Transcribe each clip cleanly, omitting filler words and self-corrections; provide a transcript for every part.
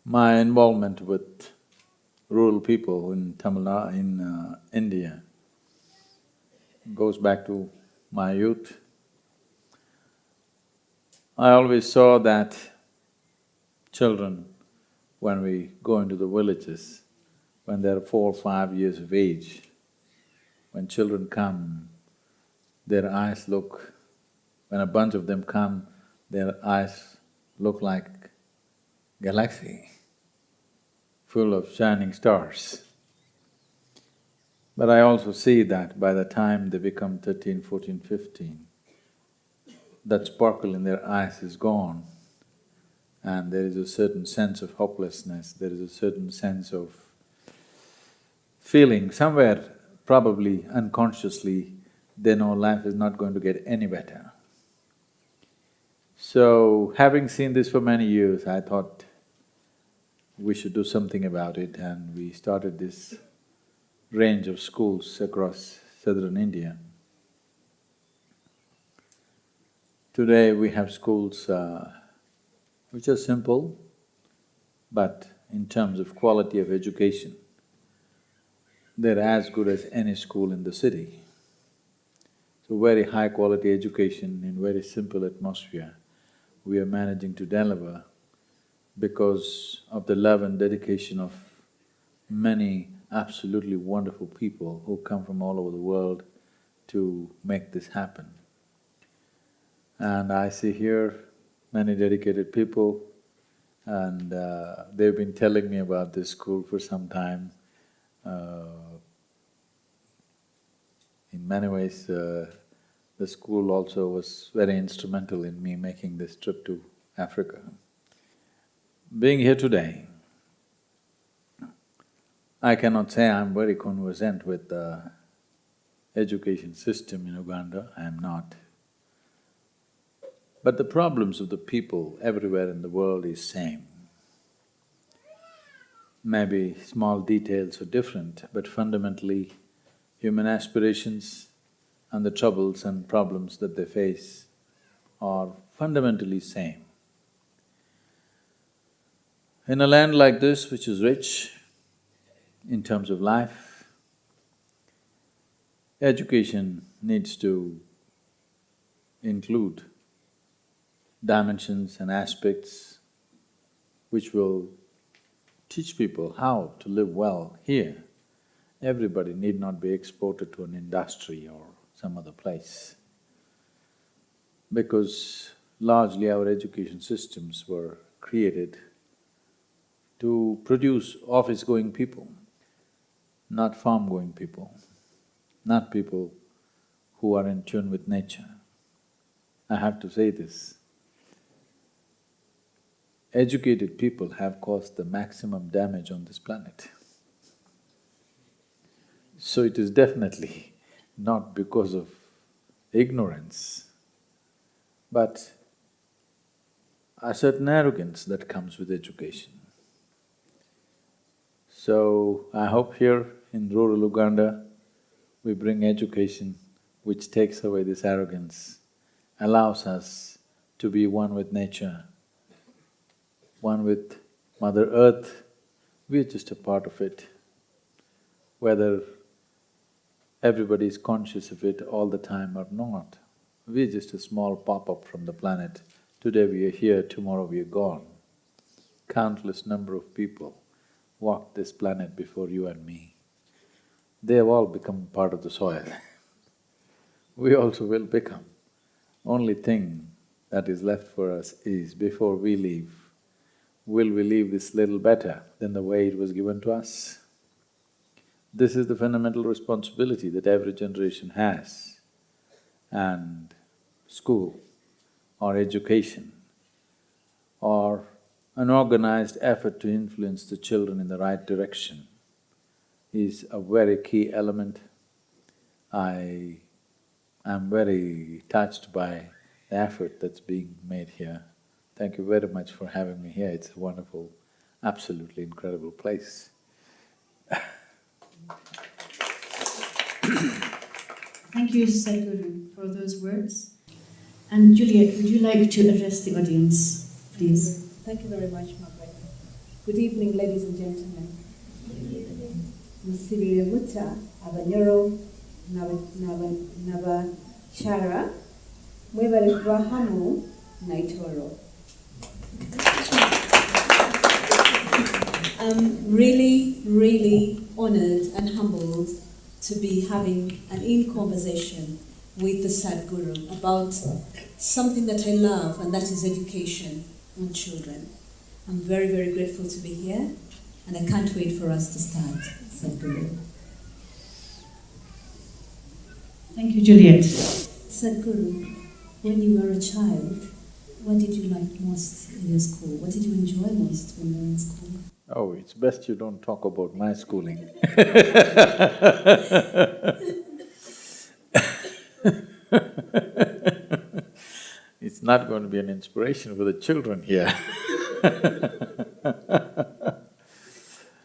My involvement with rural people in Tamil Nadu, in India, goes back to my youth. I always saw that children, when we go into the villages, when they're 4 or 5 years of age, when children come, their eyes look… when a bunch of them come, their eyes look like galaxy, full of shining stars. But I also see that by the time they become 13, 14, 15, that sparkle in their eyes is gone, and there is a certain sense of hopelessness, there is a certain sense of feeling somewhere, probably unconsciously, they know life is not going to get any better. So, having seen this for many years, I thought we should do something about it, and we started this range of schools across southern India. Today we have schools which are simple, but in terms of quality of education, they're as good as any school in the city. So very high quality education in very simple atmosphere, we are managing to deliver because of the love and dedication of many absolutely wonderful people who come from all over the world to make this happen. And I see here many dedicated people, and they've been telling me about this school for some time. In many ways, the school also was very instrumental in me making this trip to Africa. Being here today, I cannot say I'm very conversant with the education system in Uganda, I am not. But the problems of the people everywhere in the world is same. Maybe small details are different, but fundamentally, human aspirations and the troubles and problems that they face are fundamentally same. In a land like this, which is rich in terms of life, education needs to include dimensions and aspects which will teach people how to live well here. Everybody need not be exported to an industry or some other place, because largely our education systems were created to produce office-going people, not farm-going people, not people who are in tune with nature. I have to say this. Educated people have caused the maximum damage on this planet. So it is definitely not because of ignorance, but a certain arrogance that comes with education. So I hope here in rural Uganda, we bring education which takes away this arrogance, allows us to be one with nature, one with Mother Earth. We are just a part of it. Whether everybody is conscious of it all the time or not, we're just a small pop-up from the planet. Today we are here, tomorrow we are gone. Countless number of people walked this planet before you and me. They have all become part of the soil. We also will become. Only thing that is left for us is, before we leave, will we leave this little better than the way it was given to us? This is the fundamental responsibility that every generation has. And school or education or an organized effort to influence the children in the right direction is a very key element. I am very touched by the effort that's being made here. Thank you very much for having me here. It's a wonderful, absolutely incredible place. Thank you, Sadhguru, for those words. And Juliet, would you like to address the audience, please? Thank you very much, Margaret. Good evening, ladies and gentlemen. Musibire Mutta, Abanyoro, Nabachara, Mwebale Kubahamu, Naitoro. I'm really honored and humbled to be having an in-conversation with the Sadhguru about something that I love, and that is education on children. I'm very grateful to be here, and I can't wait for us to start. Sadhguru. Thank you, Juliet. Sadhguru, when you were a child, what did you like most in your school? What did you enjoy most when you were in school? Oh, it's best you don't talk about my schooling. It's not going to be an inspiration for the children here.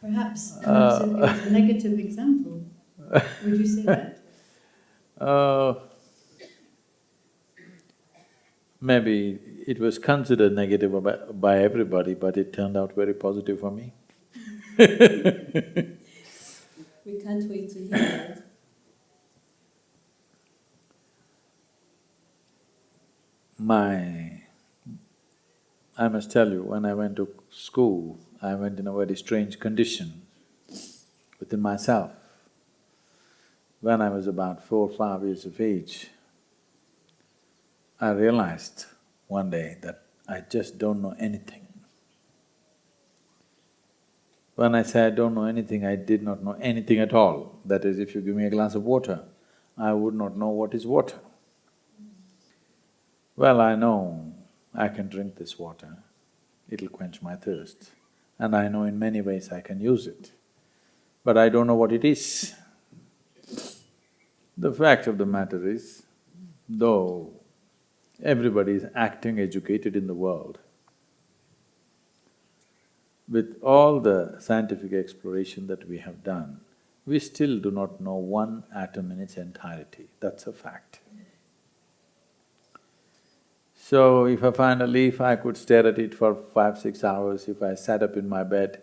Perhaps it was a negative example. Would you say that? Maybe it was considered negative by everybody, but it turned out very positive for me. We can't wait to hear it. I must tell you, when I went to school, I went in a very strange condition within myself. When I was about 4 or 5 years of age, I realized one day that I just don't know anything. When I say I don't know anything, I did not know anything at all. That is, if you give me a glass of water, I would not know what is water. Well, I know I can drink this water, it'll quench my thirst, and I know in many ways I can use it, but I don't know what it is. The fact of the matter is, though everybody is acting educated in the world, with all the scientific exploration that we have done, we still do not know one atom in its entirety, that's a fact. So, if I find a leaf, I could stare at it for 5-6 hours. If I sat up in my bed,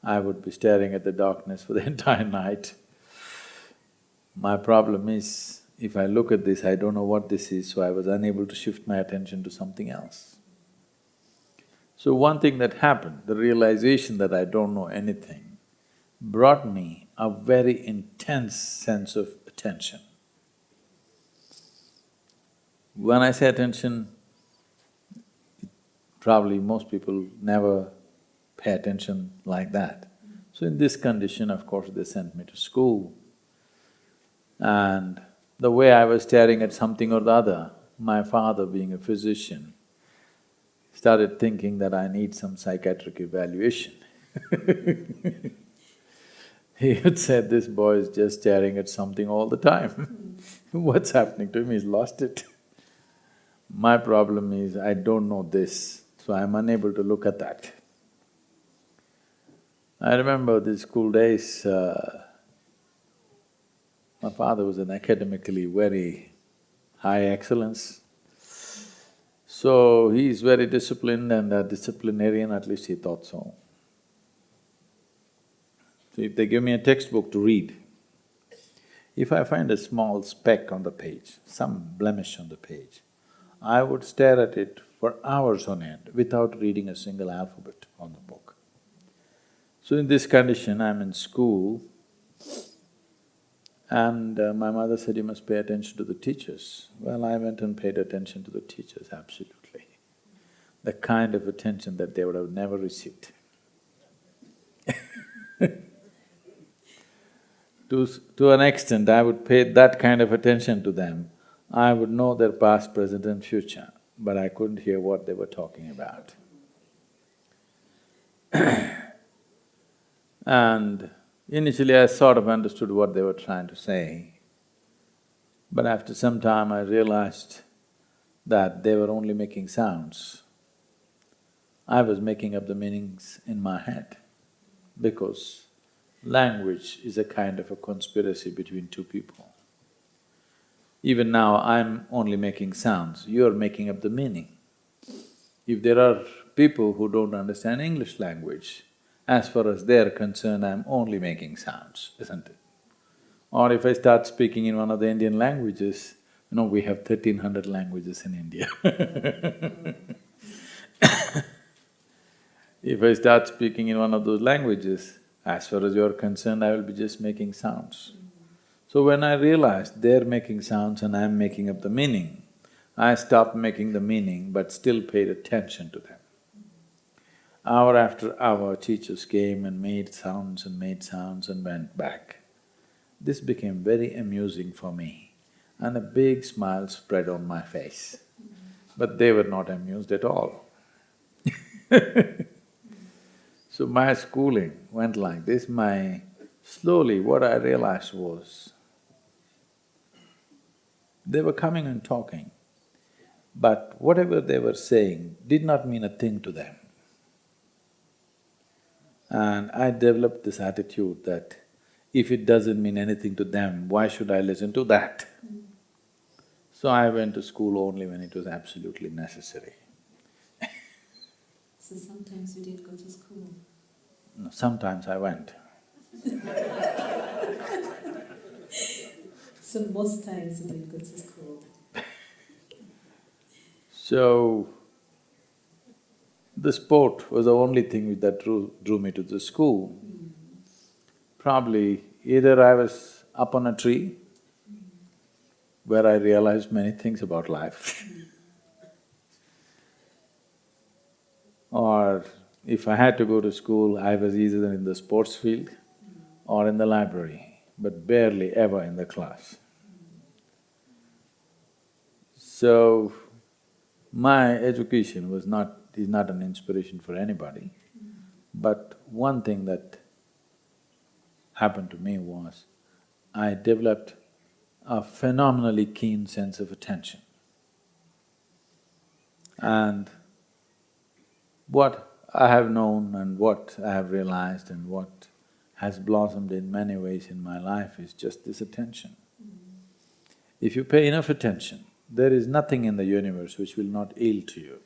I would be staring at the darkness for the entire night. My problem is, if I look at this, I don't know what this is, so I was unable to shift my attention to something else. So one thing that happened, the realization that I don't know anything, brought me a very intense sense of attention. When I say attention, probably most people never pay attention like that. So in this condition, of course, they sent me to school. And the way I was staring at something or the other, my father being a physician, started thinking that I need some psychiatric evaluation. He would say, this boy is just staring at something all the time. What's happening to him? He's lost it. My problem is, I don't know this, so I'm unable to look at that. I remember the school days, my father was an academically very high excellence. So he is very disciplined and a disciplinarian, at least he thought so. So if they give me a textbook to read, if I find a small speck on the page, some blemish on the page, I would stare at it for hours on end without reading a single alphabet on the book. So in this condition, I'm in school and my mother said, you must pay attention to the teachers. Well, I went and paid attention to the teachers, absolutely. The kind of attention that they would have never received. To an extent, I would pay that kind of attention to them. I would know their past, present and future, but I couldn't hear what they were talking about. And initially I sort of understood what they were trying to say, but after some time I realized that they were only making sounds. I was making up the meanings in my head, because language is a kind of a conspiracy between two people. Even now, I'm only making sounds, you're making up the meaning. If there are people who don't understand English language, As far as they're concerned, I'm only making sounds, isn't it? Or if I start speaking in one of the Indian languages, we have 1300 languages in India. If I start speaking in one of those languages, as far as you're concerned, I will be just making sounds. So when I realized they're making sounds and I'm making up the meaning, I stopped making the meaning but still paid attention to them. Hour after hour, teachers came and made sounds and went back. This became very amusing for me and a big smile spread on my face. But they were not amused at all. So my schooling went like this. Slowly what I realized was, they were coming and talking, but whatever they were saying did not mean a thing to them. And I developed this attitude that if it doesn't mean anything to them, why should I listen to that? So I went to school only when it was absolutely necessary. So sometimes you did go to school? No, sometimes I went. So most times you didn't go to school? So, the sport was the only thing that drew me to the school. Probably either I was up on a tree, where I realized many things about life, or if I had to go to school, I was either in the sports field or in the library, but barely ever in the class. So, my education is not an inspiration for anybody, but one thing that happened to me was, I developed a phenomenally keen sense of attention. And what I have known and what I have realized and what has blossomed in many ways in my life is just this attention. If you pay enough attention, there is nothing in the universe which will not yield to you.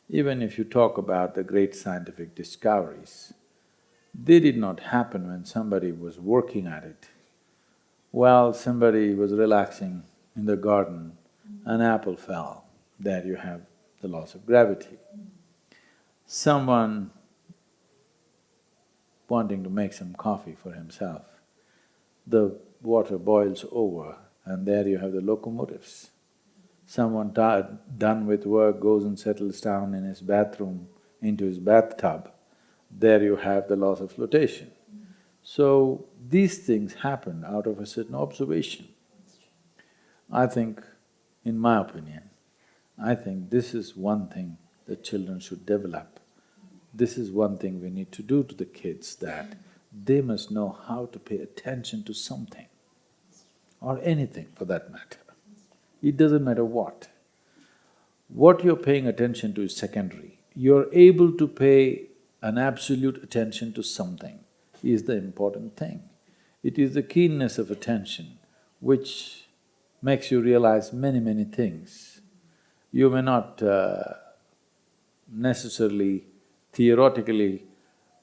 Even if you talk about the great scientific discoveries, they did not happen when somebody was working at it. While somebody was relaxing in the garden, an apple fell, there you have the laws of gravity. Someone wanting to make some coffee for himself, the water boils over and there you have the locomotives. Someone done with work goes and settles down in his bathroom, into his bathtub, there you have the laws of flotation. So, these things happen out of a certain observation. I think, in my opinion, I think this is one thing that children should develop. This is one thing we need to do to the kids, that they must know how to pay attention to something, or anything for that matter. It doesn't matter what. What you're paying attention to is secondary. You're able to pay an absolute attention to something is the important thing. It is the keenness of attention which makes you realize many things. You may not necessarily theoretically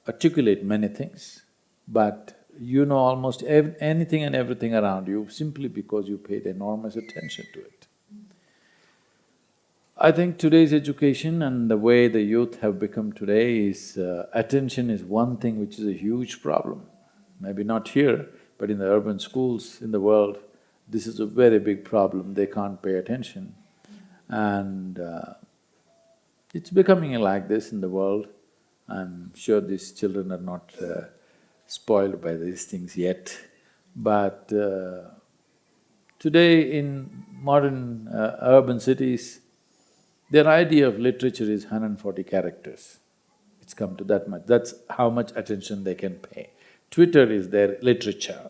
articulate many things, but you know almost anything and everything around you simply because you paid enormous attention to it. I think today's education and the way the youth have become today is… attention is one thing which is a huge problem. Maybe not here, but in the urban schools in the world, this is a very big problem, they can't pay attention. And it's becoming like this in the world. I'm sure these children are not spoiled by these things yet. But today in modern urban cities, their idea of literature is 140 characters. It's come to that much, that's how much attention they can pay. Twitter is their literature.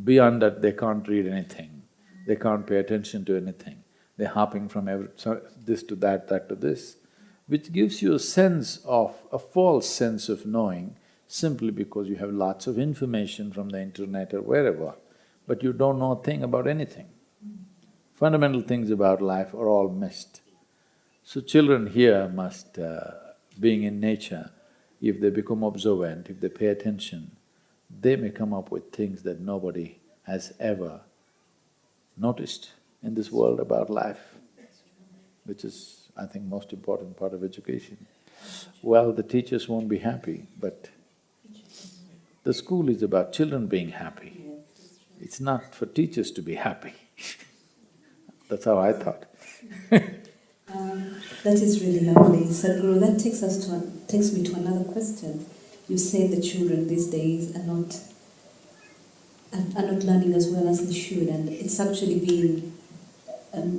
Beyond that, they can't read anything, they can't pay attention to anything. They're hopping from this to that to this, which gives you a sense of… a false sense of knowing simply because you have lots of information from the internet or wherever, but you don't know a thing about anything. Fundamental things about life are all missed. So children here must, being in nature, if they become observant, if they pay attention, they may come up with things that nobody has ever noticed in this world about life, which is, I think, most important part of education. Well, the teachers won't be happy, but the school is about children being happy. It's not for teachers to be happy. That's how I thought. That is really lovely. Sadhguru, that takes me to another question. You say the children these days are not learning as well as they should, and it's actually been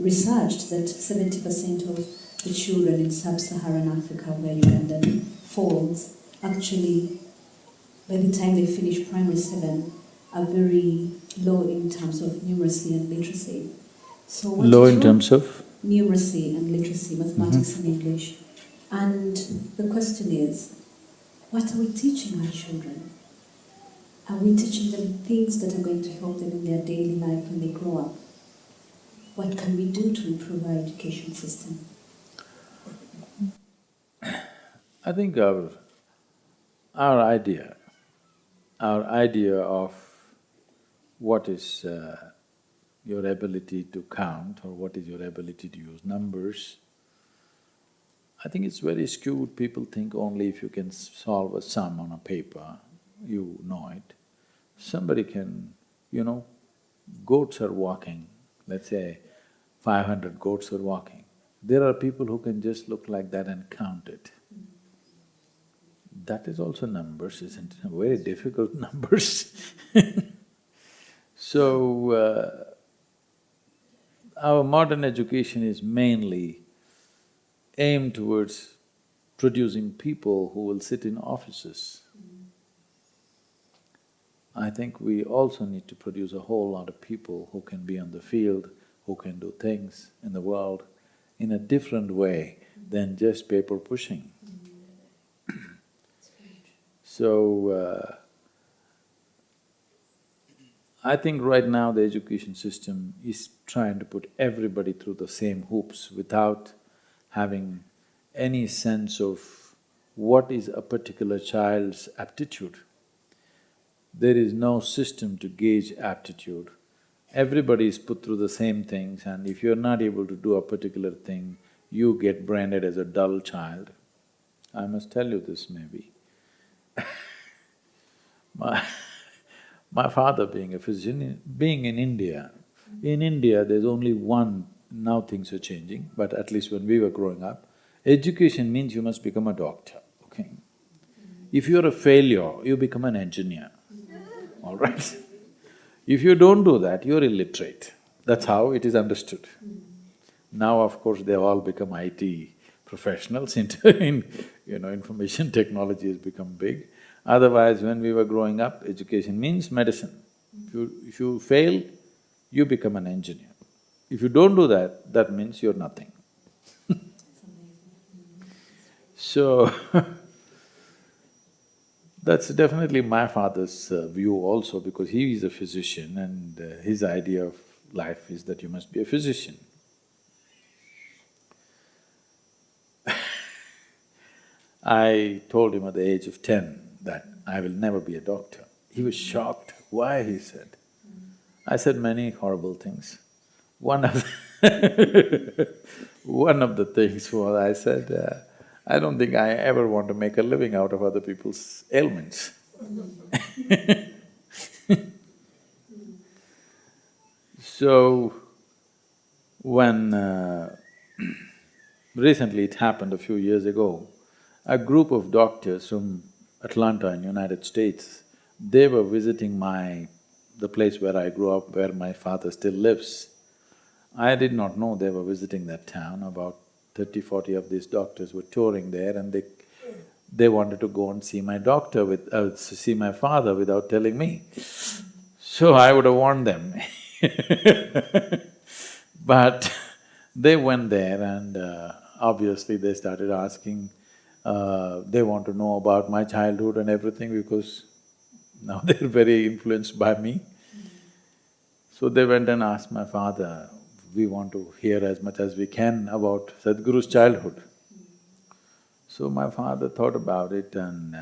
researched that 70% of the children in sub-Saharan Africa, where Uganda falls, actually, by the time they finish primary 7, are very low in terms of numeracy and literacy. So what Low is in your terms of? numeracy and literacy, mathematics and English. And the question is, what are we teaching our children? Are we teaching them things that are going to help them in their daily life when they grow up? What can we do to improve our education system? I think our idea of what is your ability to count or what is your ability to use numbers, I think it's very skewed. People think only if you can solve a sum on a paper, you know it. Somebody can, goats are walking, let's say 500 goats are walking. There are people who can just look like that and count it. That is also numbers, isn't it? Very difficult numbers. So, our modern education is mainly aimed towards producing people who will sit in offices. I think we also need to produce a whole lot of people who can be on the field, who can do things in the world in a different way than just paper pushing. So, I think right now the education system is trying to put everybody through the same hoops without having any sense of what is a particular child's aptitude. There is no system to gauge aptitude. Everybody is put through the same things, and if you're not able to do a particular thing, you get branded as a dull child. I must tell you this maybe. My father being a physician, being in India there's only one, now things are changing, but at least when we were growing up, education means you must become a doctor, okay? If you're a failure, you become an engineer, all right? If you don't do that, you're illiterate. That's how it is understood. Now, of course, they've all become IT professionals information technology has become big. Otherwise, when we were growing up, education means medicine. If you fail, you become an engineer. If you don't do that, that means you're nothing. So, that's definitely my father's view also, because he is a physician and his idea of life is that you must be a physician. I told him at the age of 10 that I will never be a doctor. He was shocked. Why, he said. I said many horrible things. One of the things was, I said, I don't think I ever want to make a living out of other people's ailments. So, when recently it happened a few years ago, a group of doctors from Atlanta in United States, they were visiting the place where I grew up, where my father still lives. I did not know they were visiting that town. About 30-40 of these doctors were touring there, and they wanted to go and see my see my father without telling me. So I would have warned them. But they went there and obviously they started asking, they want to know about my childhood and everything, because now they're very influenced by me. So they went and asked my father, we want to hear as much as we can about Sadhguru's childhood. So my father thought about it and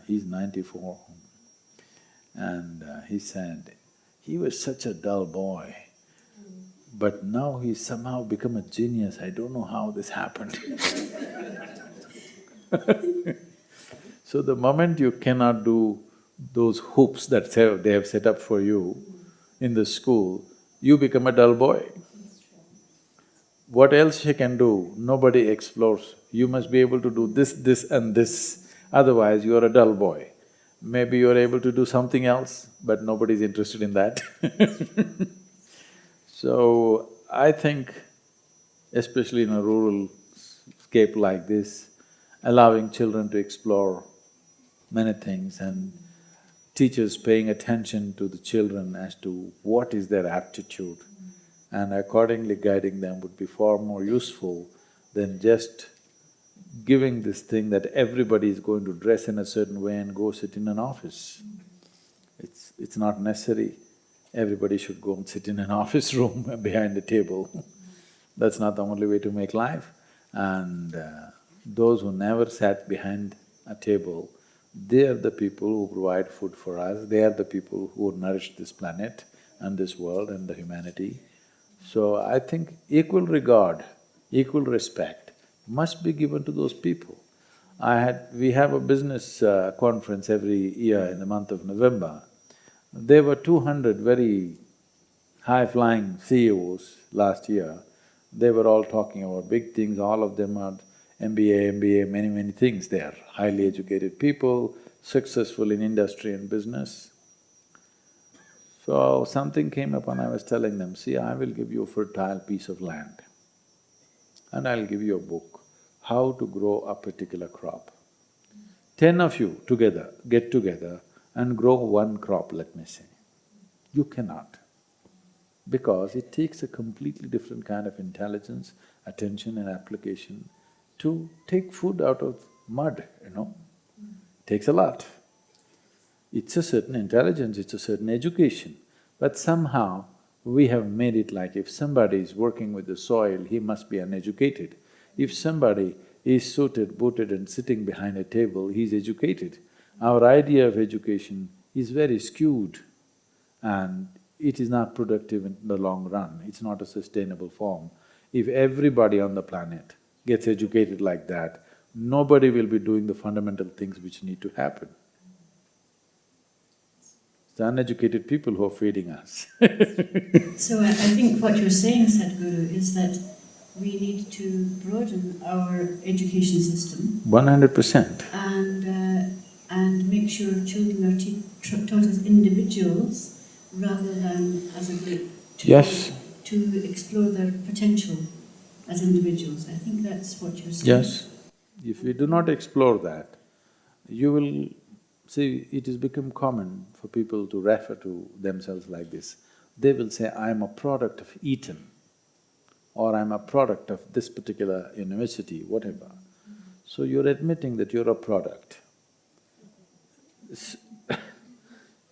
he's 94 and he said, he was such a dull boy, but now he's somehow become a genius, I don't know how this happened. So the moment you cannot do those hoops that they have set up for you in the school, you become a dull boy. What else you can do? Nobody explores. You must be able to do this, this and this, otherwise you are a dull boy. Maybe you are able to do something else, but nobody is interested in that. So, I think, especially in a rural scape like this, allowing children to explore many things and teachers paying attention to the children as to what is their aptitude and accordingly guiding them would be far more useful than just giving this thing that everybody is going to dress in a certain way and go sit in an office. It's not necessary. Everybody should go and sit in an office room behind a table. That's not the only way to make life. And those who never sat behind a table, they are the people who provide food for us, they are the people who nourish this planet and this world and the humanity. So I think equal regard, equal respect must be given to those people. We have a business conference every year in the month of November. There were 200 very high-flying CEOs last year. They were all talking about big things, all of them are MBA, many things. They are highly educated people, successful in industry and business. So something came up and I was telling them, see, I will give you a fertile piece of land and I'll give you a book, how to grow a particular crop. 10 of you together, get together and grow one crop, let me say. You cannot, because it takes a completely different kind of intelligence, attention and application to take food out of mud, Takes a lot. It's a certain intelligence, it's a certain education, but somehow we have made it like if somebody is working with the soil, he must be uneducated. If somebody is suited, booted and sitting behind a table, he's educated. Our idea of education is very skewed and it is not productive in the long run, it's not a sustainable form. If everybody on the planet gets educated like that, nobody will be doing the fundamental things which need to happen. It's the uneducated people who are feeding us. So I think what you're saying, Sadhguru, is that we need to broaden our education system 100%. and make sure children are taught as individuals rather than as a group. Yes. To explore their potential as individuals. I think that's what you're saying. Yes. If we do not explore that, you will… See, it has become common for people to refer to themselves like this. They will say, I am a product of Eton, or I am a product of this particular university, whatever. So you're admitting that you're a product.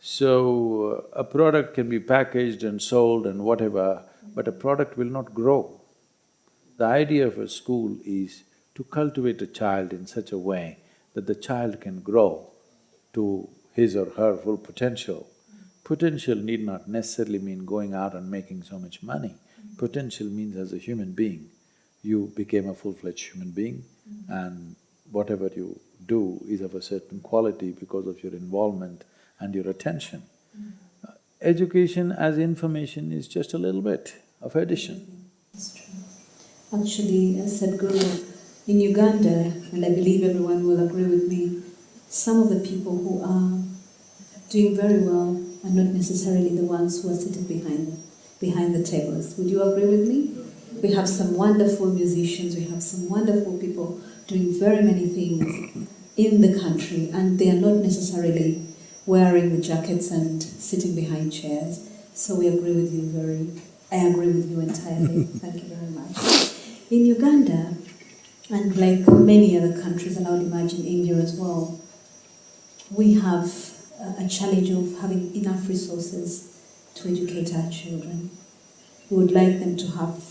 So, a product can be packaged and sold and whatever, but a product will not grow. The idea of a school is to cultivate a child in such a way that the child can grow to his or her full potential. Potential need not necessarily mean going out and making so much money. Potential means as a human being, you became a full-fledged human being and whatever you do is of a certain quality because of your involvement and your attention. Education as information is just a little bit of addition. That's true. Actually, as Sadhguru, in Uganda, and I believe everyone will agree with me, some of the people who are doing very well are not necessarily the ones who are sitting behind the tables. Would you agree with me? We have some wonderful musicians, we have some wonderful people doing very many things in the country, and they are not necessarily wearing the jackets and sitting behind chairs. So I agree with you entirely. Thank you very much. In Uganda, and like many other countries, and I would imagine India as well, we have a challenge of having enough resources to educate our children. We would like them to have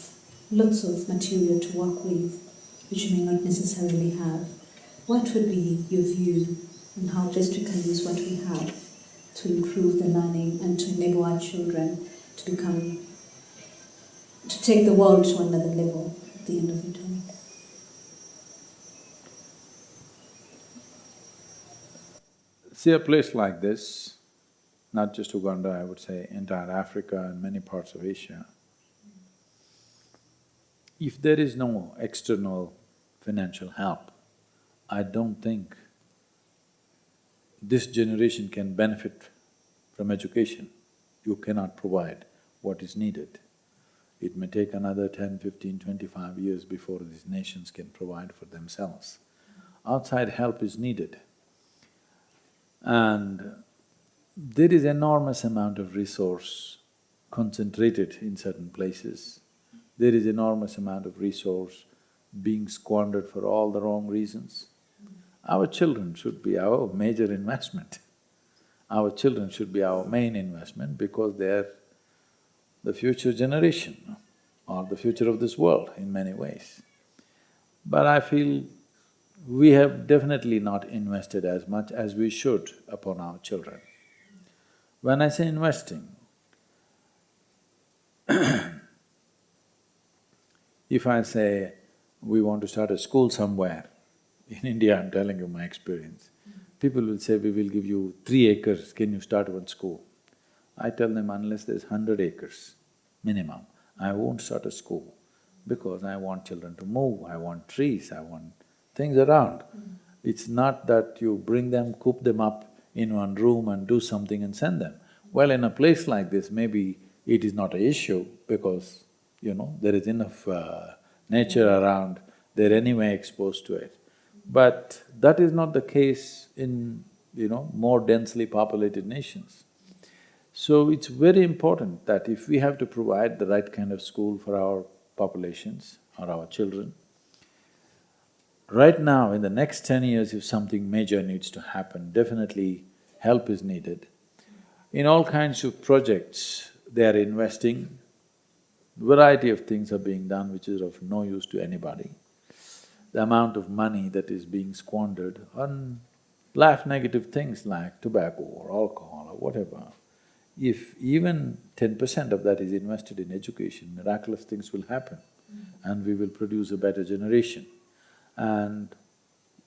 lots of material to work with, which we may not necessarily have. What would be your view on how best we can use what we have to improve the learning and to enable our children to take the world to another level at the end of it all? See, a place like this, not just Uganda, I would say entire Africa and many parts of Asia, if there is no external financial help, I don't think this generation can benefit from education. You cannot provide what is needed. It may take another 10, 15, 25 years before these nations can provide for themselves. Outside help is needed. And there is enormous amount of resource concentrated in certain places. There is enormous amount of resource being squandered for all the wrong reasons. Our children should be our major investment. Our children should be our main investment because they are the future generation or the future of this world in many ways. But I feel we have definitely not invested as much as we should upon our children. When I say investing, if I say we want to start a school somewhere, in India I'm telling you my experience, people will say, we will give you 3 acres, can you start one school? I tell them, unless there's 100 acres minimum, I won't start a school because I want children to move, I want trees, I want things around. It's not that you bring them, coop them up in one room and do something and send them. Well, in a place like this, maybe it is not an issue because, there is enough nature around, they're anyway exposed to it. But that is not the case in, more densely populated nations. So it's very important that if we have to provide the right kind of school for our populations or our children, right now, in the next 10 years, if something major needs to happen, definitely help is needed. In all kinds of projects, they are investing, variety of things are being done which is of no use to anybody. The amount of money that is being squandered on life-negative things like tobacco or alcohol or whatever, if even 10% of that is invested in education, miraculous things will happen and we will produce a better generation. And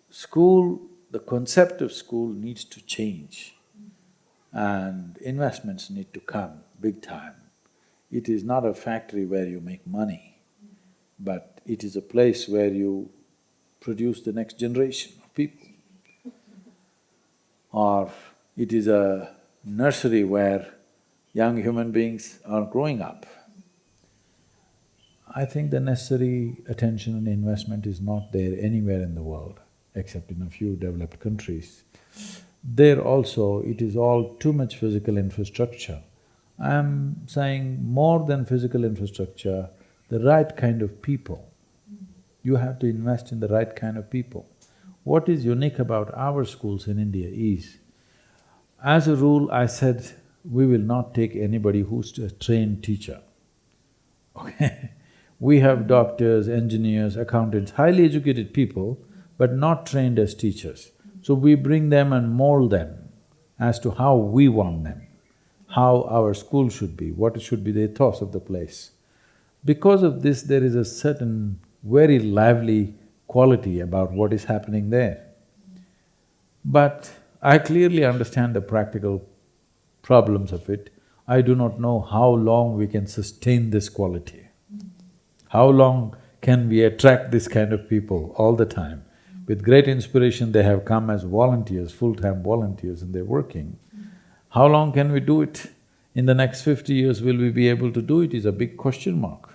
school, the concept of school needs to change and investments need to come big time. It is not a factory where you make money, but it is a place where you produce the next generation of people. Or it is a nursery where young human beings are growing up. I think the necessary attention and investment is not there anywhere in the world, except in a few developed countries. There also, it is all too much physical infrastructure. I'm saying more than physical infrastructure, the right kind of people. You have to invest in the right kind of people. What is unique about our schools in India is, as a rule, I said, we will not take anybody who's a trained teacher, okay? We have doctors, engineers, accountants, highly educated people, but not trained as teachers. So we bring them and mold them as to how we want them, how our school should be, what should be the ethos of the place. Because of this, there is a certain very lively quality about what is happening there. But I clearly understand the practical problems of it. I do not know how long we can sustain this quality. How long can we attract this kind of people all the time? With great inspiration, they have come as volunteers, full-time volunteers, and they're working. How long can we do it? In the next 50 years, will we be able to do it is a big question mark.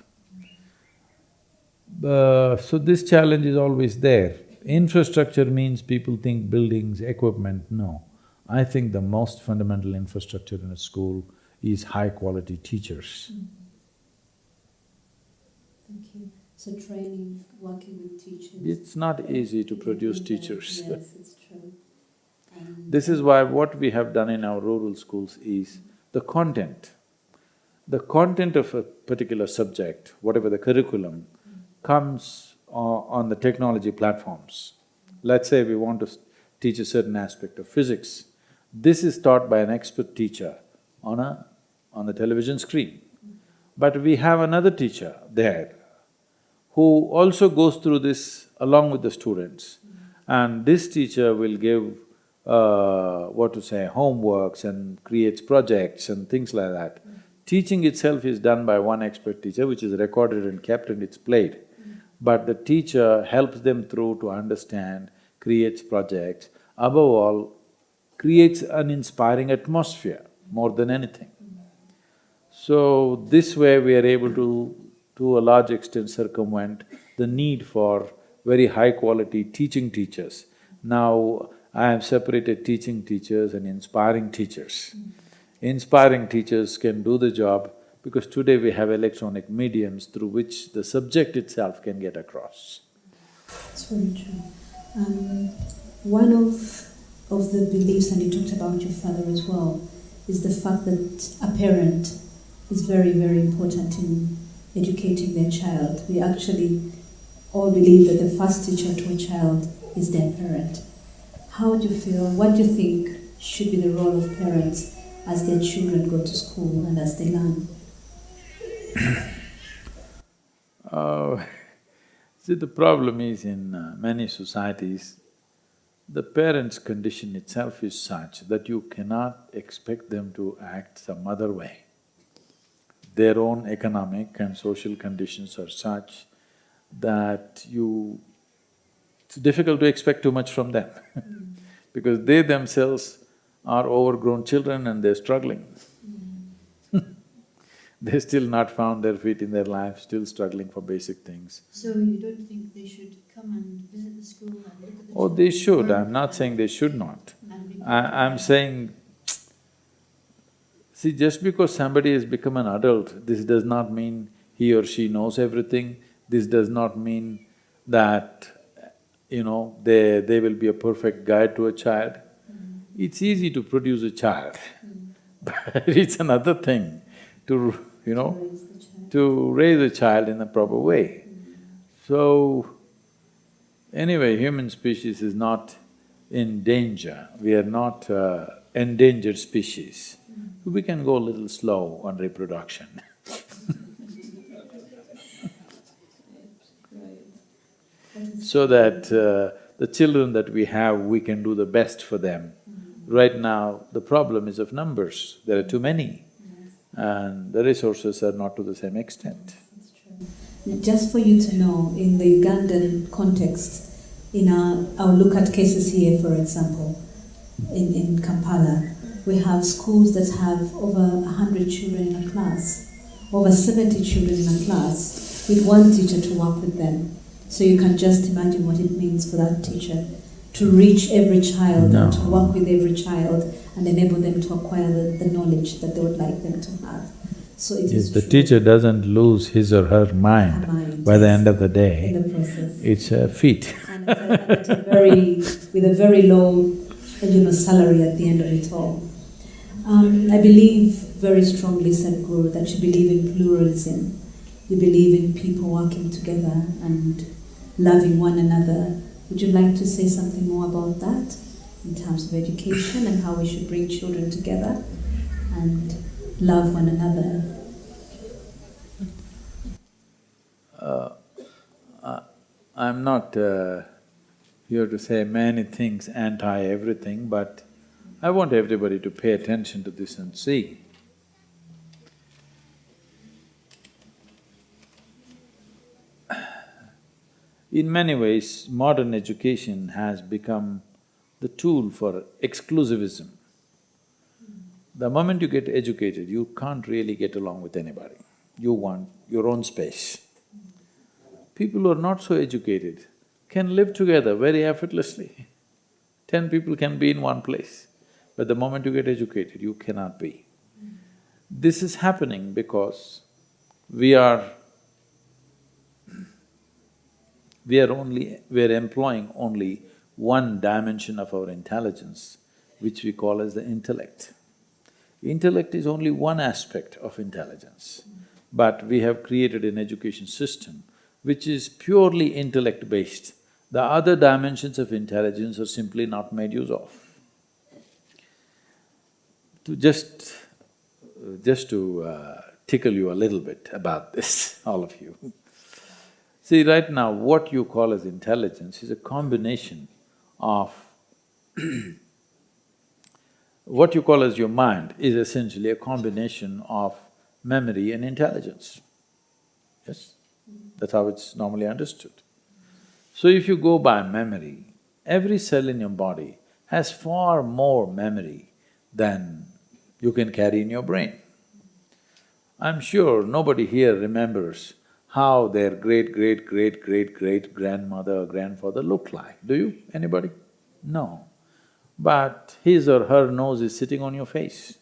So this challenge is always there. Infrastructure means people think buildings, equipment, no. I think the most fundamental infrastructure in a school is high-quality teachers. Thank you. So training, working with teachers… It's not easy to produce teachers. Yes, it's true. This is why what we have done in our rural schools is the content. The content of a particular subject, whatever the curriculum, comes on the technology platforms. Let's say we want to teach a certain aspect of physics. This is taught by an expert teacher on a television screen. But we have another teacher there who also goes through this along with the students. And this teacher will give, homeworks and creates projects and things like that. Teaching itself is done by one expert teacher, which is recorded and kept and it's played. But the teacher helps them through to understand, creates projects, above all, creates an inspiring atmosphere more than anything. So this way we are able to a large extent circumvent the need for very high quality teaching teachers. Now I have separated teaching teachers and inspiring teachers. Inspiring teachers can do the job because today we have electronic mediums through which the subject itself can get across. That's very true. One of the beliefs, and you talked about your father as well, is the fact that a parent is very, very important in educating their child. We actually all believe that the first teacher to a child is their parent. How do you feel, what do you think should be the role of parents as their children go to school and as they learn? See, the problem is in many societies, the parents' condition itself is such that you cannot expect them to act some other way. Their own economic and social conditions are such that it's difficult to expect too much from them because they themselves are overgrown children and they're struggling. They're still not found their feet in their life, still struggling for basic things. So you don't think they should come and visit the school and look at the Oh, they children? should, I'm not saying they should not. And be I'm saying, see, just because somebody has become an adult, this does not mean he or she knows everything. This does not mean that, they will be a perfect guide to a child. It's easy to produce a child, but it's another thing to, to raise a child in a proper way. So, anyway, human species is not in danger. We are not endangered species. We can go a little slow on reproduction. So that the children that we have, we can do the best for them. Right now, the problem is of numbers. There are too many, and the resources are not to the same extent. Just for you to know, in the Ugandan context, I'll look at cases here, for example, in Kampala, we have schools that have over 100 children in a class, over 70 children in a class, with one teacher to work with them. So you can just imagine what it means for that teacher to reach every child and to work with every child and enable them to acquire the knowledge that they would like them to have. So it is If the teacher doesn't lose his or her mind by the end of the day, in the process. it's a feat. And with a very low, salary at the end of it all. I believe very strongly, Sadhguru, that you believe in pluralism. You believe in people working together and loving one another. Would you like to say something more about that in terms of education and how we should bring children together and love one another? I'm not here to say many things anti-everything, but I want everybody to pay attention to this and see. In many ways, modern education has become the tool for exclusivism. The moment you get educated, you can't really get along with anybody. You want your own space. People who are not so educated can live together very effortlessly. 10 people can be in one place, but the moment you get educated, you cannot be. This is happening because we're employing only one dimension of our intelligence, which we call as the intellect. Intellect is only one aspect of intelligence, but we have created an education system which is purely intellect-based. The other dimensions of intelligence are simply not made use of. To just to tickle you a little bit about this, all of you. See, right now, what you call as intelligence is a combination of what you call as your mind is essentially a combination of memory and intelligence. Yes? That's how it's normally understood. So if you go by memory, every cell in your body has far more memory than you can carry in your brain. I'm sure nobody here remembers how their great-great-great-great-great-grandmother or grandfather looked like, do you? Anybody? No. But his or her nose is sitting on your face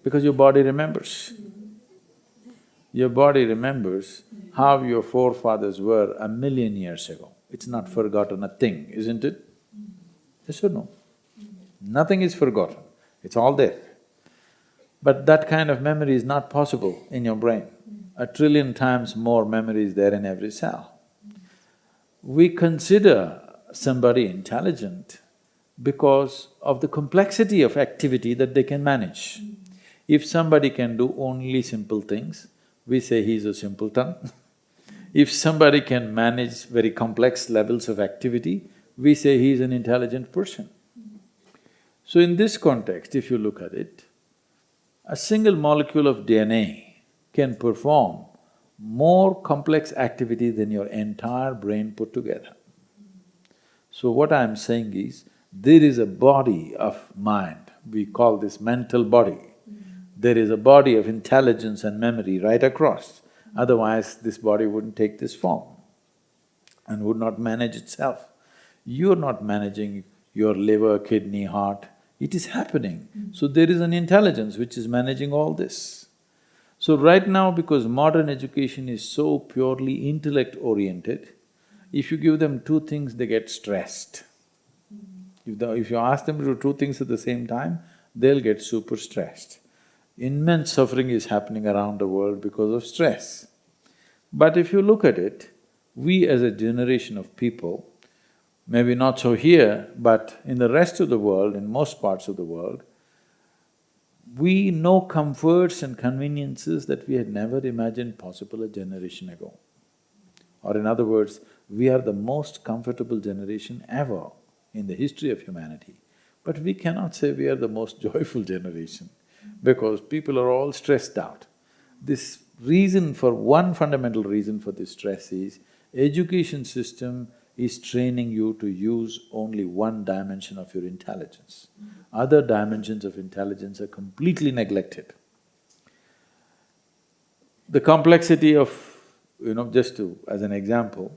because your body remembers. Your body remembers how your forefathers were 1,000,000 years ago. It's not forgotten a thing, isn't it? Yes or no? Nothing is forgotten, it's all there. But that kind of memory is not possible in your brain. 1,000,000,000,000 times more memory is there in every cell. We consider somebody intelligent because of the complexity of activity that they can manage. If somebody can do only simple things, we say he's a simpleton. If somebody can manage very complex levels of activity, we say he's an intelligent person. So in this context, if you look at it, a single molecule of DNA can perform more complex activity than your entire brain put together. So what I'm saying is, there is a body of mind, we call this mental body. There is a body of intelligence and memory right across, otherwise this body wouldn't take this form and would not manage itself. You're not managing your liver, kidney, heart, it is happening. So there is an intelligence which is managing all this. So right now, because modern education is so purely intellect-oriented, if you give them two things, they get stressed. If you ask them to do two things at the same time, they'll get super stressed. Immense suffering is happening around the world because of stress. But if you look at it, we as a generation of people, maybe not so here, but in the rest of the world, in most parts of the world, we know comforts and conveniences that we had never imagined possible a generation ago. Or in other words, we are the most comfortable generation ever in the history of humanity. But we cannot say we are the most joyful generation because people are all stressed out. This reason for… one fundamental reason for this stress is education system is training you to use only one dimension of your intelligence. Other dimensions of intelligence are completely neglected. The complexity of, just as an example,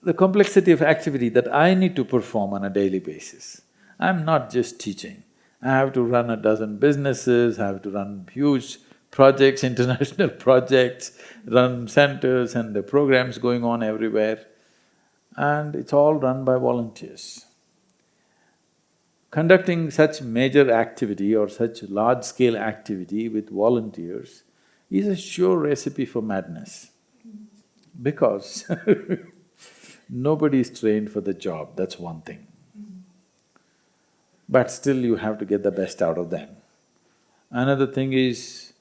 the complexity of activity that I need to perform on a daily basis. I'm not just teaching. I have to run a dozen businesses, I have to run huge projects, international projects, run centers and the programs going on everywhere, and it's all run by volunteers. Conducting such major activity or such large-scale activity with volunteers is a sure recipe for madness because nobody is trained for the job, that's one thing. But still you have to get the best out of them. Another thing is,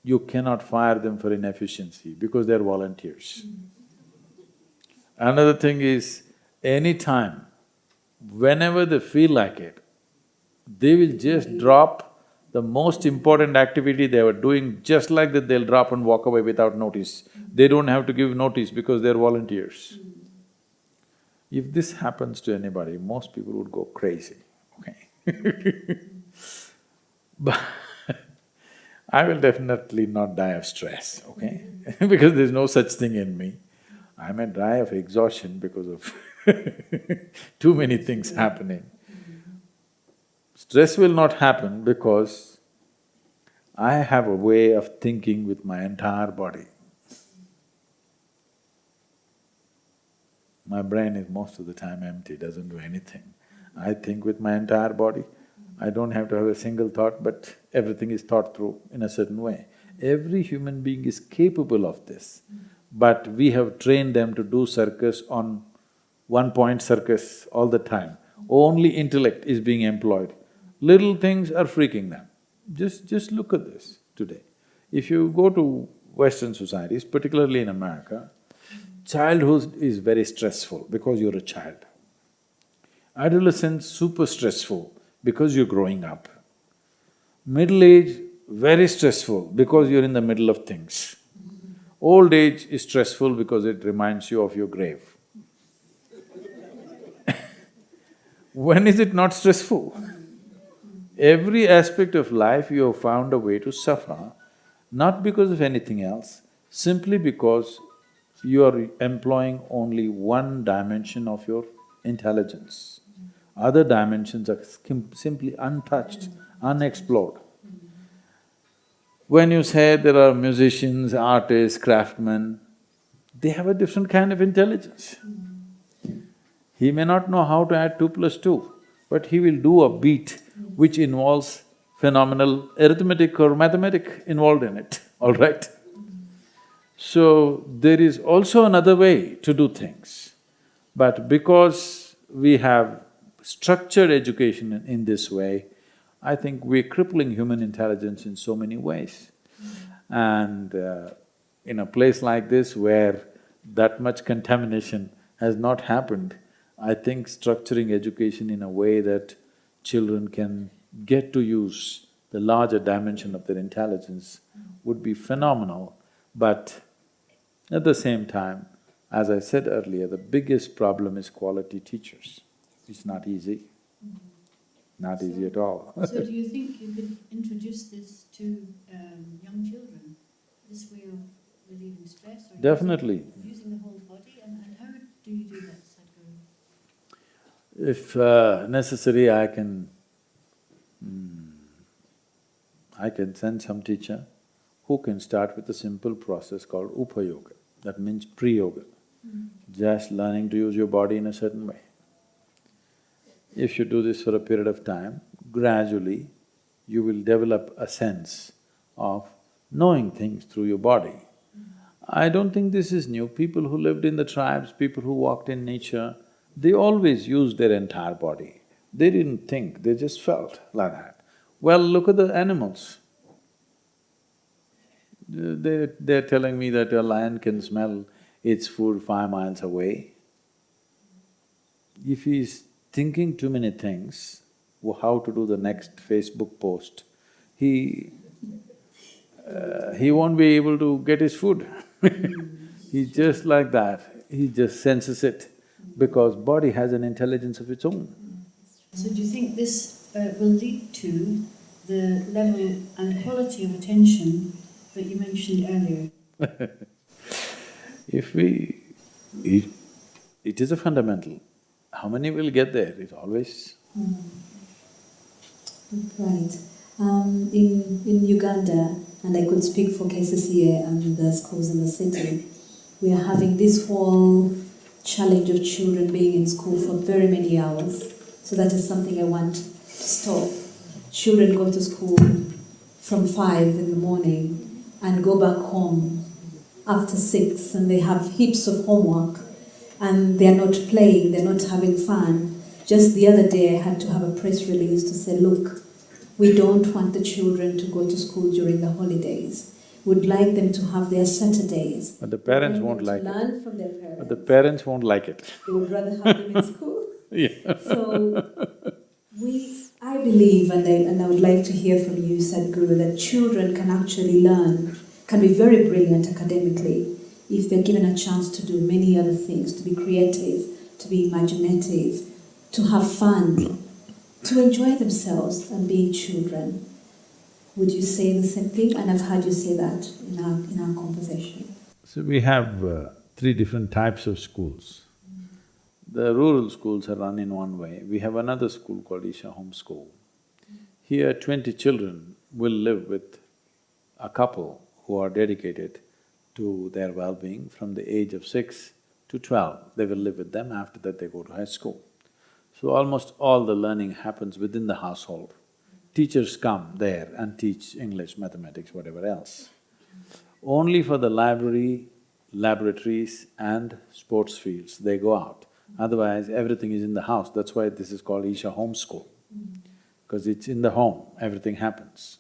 you cannot fire them for inefficiency because they're volunteers. Another thing is, anytime, whenever they feel like it, they will just drop the most important activity they were doing, just like that they'll drop and walk away without notice. They don't have to give notice because they're volunteers. If this happens to anybody, most people would go crazy, okay? But I will definitely not die of stress, okay? Because there's no such thing in me. I may die of exhaustion because of too many things happening. Stress will not happen because I have a way of thinking with my entire body. My brain is most of the time empty, doesn't do anything. I think with my entire body. I don't have to have a single thought, but everything is thought through in a certain way. Every human being is capable of this, but we have trained them to do circus on one-point circus all the time. Only intellect is being employed. Little things are freaking them. Just look at this today. If you go to Western societies, particularly in America, childhood is very stressful because you're a child. Adolescence, super stressful because you're growing up. Middle age, very stressful because you're in the middle of things. Old age is stressful because it reminds you of your grave. When is it not stressful? Every aspect of life you have found a way to suffer, not because of anything else, simply because you are employing only one dimension of your intelligence. Other dimensions are simply untouched, unexplored. When you say there are musicians, artists, craftsmen, they have a different kind of intelligence. He may not know how to add 2 plus 2, but he will do a beat which involves phenomenal arithmetic or mathematics involved in it, all right? So, there is also another way to do things, but because we have structured education in this way, I think we're crippling human intelligence in so many ways. And in a place like this where that much contamination has not happened, I think structuring education in a way that children can get to use the larger dimension of their intelligence would be phenomenal. But at the same time, as I said earlier, the biggest problem is quality teachers. It's not easy, not easy at all. So do you think you could introduce this to young children, this way of relieving stress? Or Definitely. using the whole body, and how do you do that, Sadhguru? If necessary, I can send some teacher who can start with a simple process called Upayoga, that means pre-yoga, just learning to use your body in a certain way. If you do this for a period of time, gradually you will develop a sense of knowing things through your body. I don't think this is new. People who lived in the tribes, people who walked in nature, they always used their entire body. They didn't think, they just felt like that. Well, look at the animals. They're telling me that a lion can smell its food 5 miles away. If he's thinking too many things, how to do the next Facebook post, he won't be able to get his food. He's just like that, he just senses it, because body has an intelligence of its own. So do you think this will lead to the level and quality of attention that you mentioned earlier? It is a fundamental. How many will get there? It always… Right. In Uganda, and I could speak for KCCA and the schools in the city, we are having this whole challenge of children being in school for very many hours. So that is something I want to stop. Children go to school from 5 in the morning and go back home after 6, and they have heaps of homework, and they're not playing, they're not having fun. Just the other day I had to have a press release to say, look, we don't want the children to go to school during the holidays. We'd like them to have their Saturdays. But the parents won't like it. Learn from their parents. But the parents won't like it. They would rather have them in school. Yeah. So I believe, and I would like to hear from you, Sadhguru, that children can actually learn, can be very brilliant academically if they're given a chance to do many other things, to be creative, to be imaginative, to have fun, to enjoy themselves and being children. Would you say the same thing? And I've heard you say that in our conversation. So we have 3 different types of schools. The rural schools are run in one way. We have another school called Isha Home School. Here 20 children will live with a couple who are dedicated to their well-being from the age of 6 to 12. They will live with them, after that they go to high school. So almost all the learning happens within the household. Teachers come there and teach English, mathematics, whatever else. Only for the library laboratories and sports fields, they go out. Otherwise, everything is in the house. That's why this is called Isha Homeschool, because it's in the home, everything happens.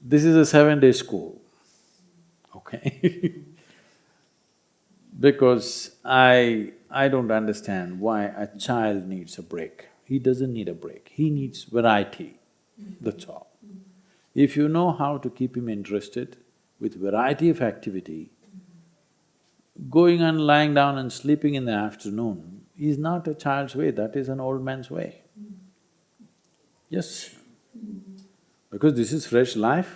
This is a 7-day school, okay? Because I don't understand why a child needs a break. He doesn't need a break, he needs variety, that's all. If you know how to keep him interested with variety of activity, going and lying down and sleeping in the afternoon is not a child's way, that is an old man's way. Yes, because this is fresh life,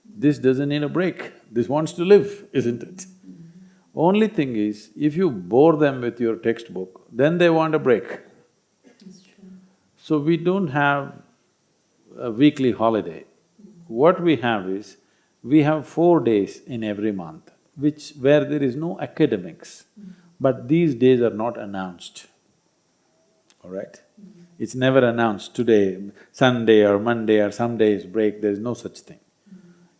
this doesn't need a break, this wants to live, isn't it? Only thing is, if you bore them with your textbook, then they want a break. That's true. So we don't have a weekly holiday. What we have is, we have 4 days in every month, where there is no academics, but these days are not announced, all right? It's never announced, today, Sunday or Monday or some days break, there's no such thing.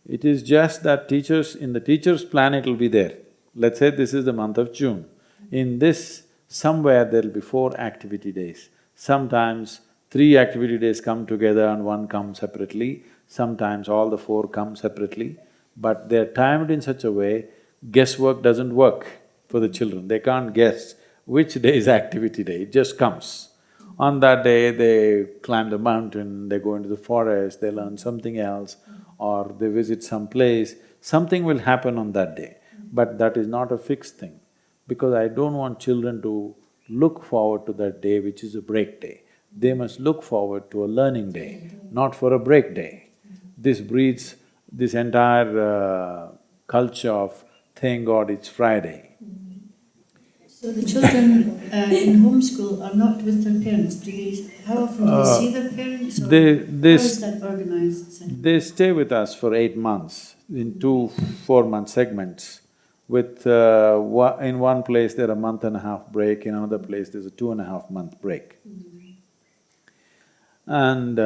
It is just that teachers… in the teacher's plan it'll be there. Let's say this is the month of June. In this, somewhere there'll be 4 activity days. Sometimes 3 activity days come together and 1 comes separately, sometimes all the 4 come separately, but they're timed in such a way, guesswork doesn't work for the children. They can't guess which day is activity day, it just comes. On that day, they climb the mountain, they go into the forest, they learn something else, or they visit some place, something will happen on that day. But that is not a fixed thing, because I don't want children to look forward to that day which is a break day. They must look forward to a learning day, not for a break day. This breeds this entire culture of, thank God it's Friday. So the children in homeschool are not with their parents, how often do they see their parents, or how is that organised? They stay with us for 8 months in 2 4-month segments. With… in one place there are a month and a half break, in another place there's a 2.5-month break. And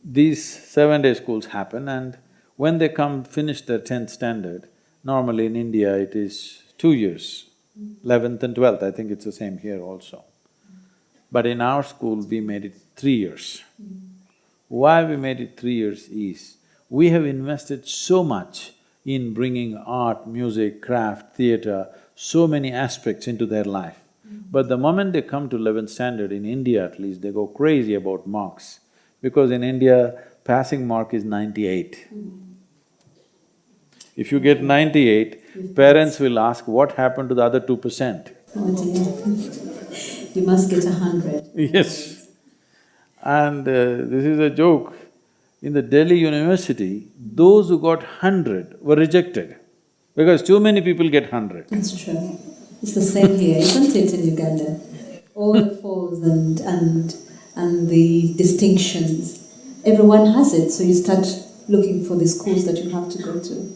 these 7-day schools happen, and when they come finish their 10th standard, normally in India it is 2 years, 11th and 12th, I think it's the same here also. But in our school we made it 3 years. Why we made it 3 years is, we have invested so much in bringing art, music, craft, theatre, so many aspects into their life. But the moment they come to 11th standard, in India at least, they go crazy about marks. Because in India, passing mark is 98. If you get 98, parents will ask, what happened to the other 2%? Oh dear. You must get 100. Yes. And this is a joke. In the Delhi University, those who got 100 were rejected, because too many people get 100. That's true. It's the same here, isn't it, in Uganda? All the fours and the distinctions, everyone has it, so you start looking for the schools that you have to go to.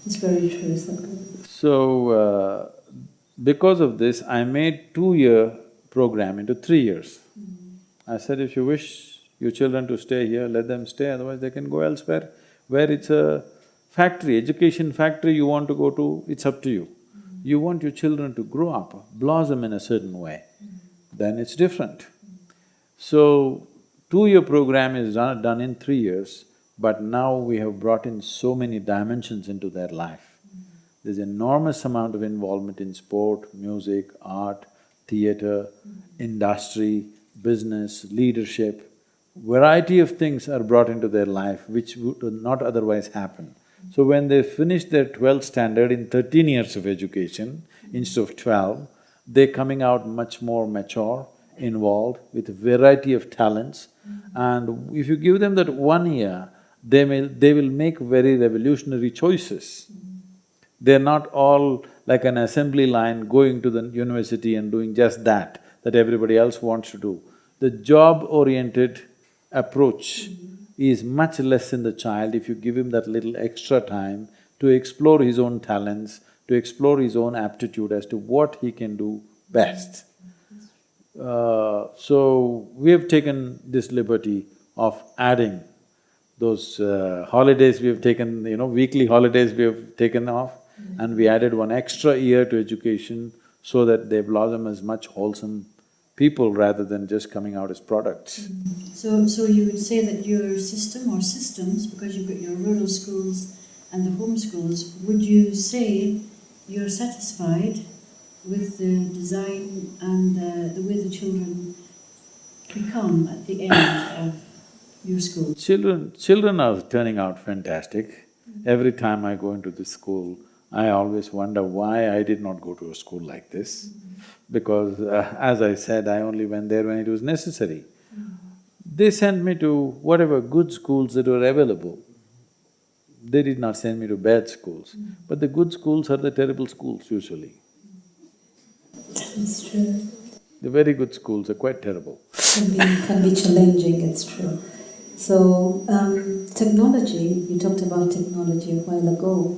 It's very true, Sadhguru. So, because of this, I made 2-year program into 3 years. I said, if you wish your children to stay here, let them stay, otherwise they can go elsewhere. Where it's a factory, education factory you want to go to, it's up to you. You want your children to grow up, blossom in a certain way, then it's different. So, 2-year program is done in 3 years, but now we have brought in so many dimensions into their life. There's enormous amount of involvement in sport, music, art, theatre, industry, business, leadership. Variety of things are brought into their life which would not otherwise happen. So when they finish their 12th standard in 13 years of education instead of 12, they're coming out much more mature, involved, with a variety of talents. And if you give them that 1 year, they will make very revolutionary choices. They're not all like an assembly line going to the university and doing just that everybody else wants to do. The job-oriented approach is much less in the child if you give him that little extra time to explore his own talents, to explore his own aptitude as to what he can do best. So, we have taken this liberty of adding those holidays we have taken, weekly holidays we have taken off, and we added one extra year to education so that they blossom as much wholesome people rather than just coming out as products. So you would say that your system or systems, because you've got your rural schools and the home schools, would you say you're satisfied with the design and the way the children become at the end of your school? Children are turning out fantastic. Every time I go into this school, I always wonder why I did not go to a school like this. Because as I said, I only went there when it was necessary. They sent me to whatever good schools that were available. They did not send me to bad schools. But the good schools are the terrible schools usually. It's true. The very good schools are quite terrible. Can be challenging, it's true. So, technology, you talked about technology a while ago,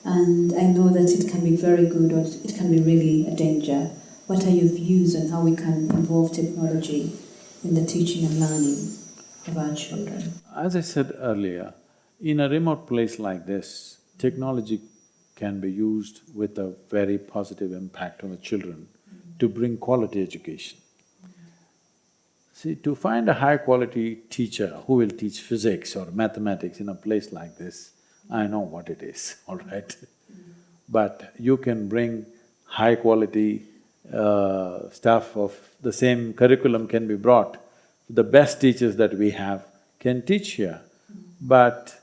and I know that it can be very good or it can be really a danger. What are your views on how we can involve technology in the teaching and learning of our children? As I said earlier, in a remote place like this, technology can be used with a very positive impact on the children to bring quality education. See, to find a high-quality teacher who will teach physics or mathematics in a place like this, I know what it is, all right? But you can bring high-quality stuff of the same curriculum can be brought. The best teachers that we have can teach here, but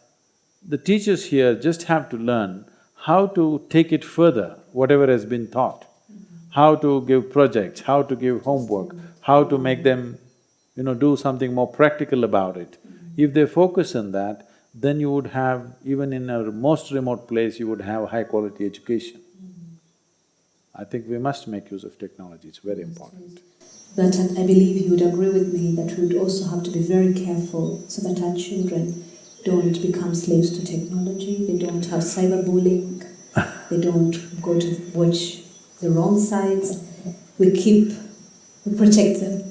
the teachers here just have to learn how to take it further, whatever has been taught, how to give projects, how to give homework, how to make them, do something more practical about it. If they focus on that, then you would have, even in a most remote place, you would have high-quality education. I think we must make use of technology, it's very important. But I believe you would agree with me that we would also have to be very careful so that our children don't become slaves to technology, they don't have cyberbullying, they don't go to watch the wrong sites. We protect them.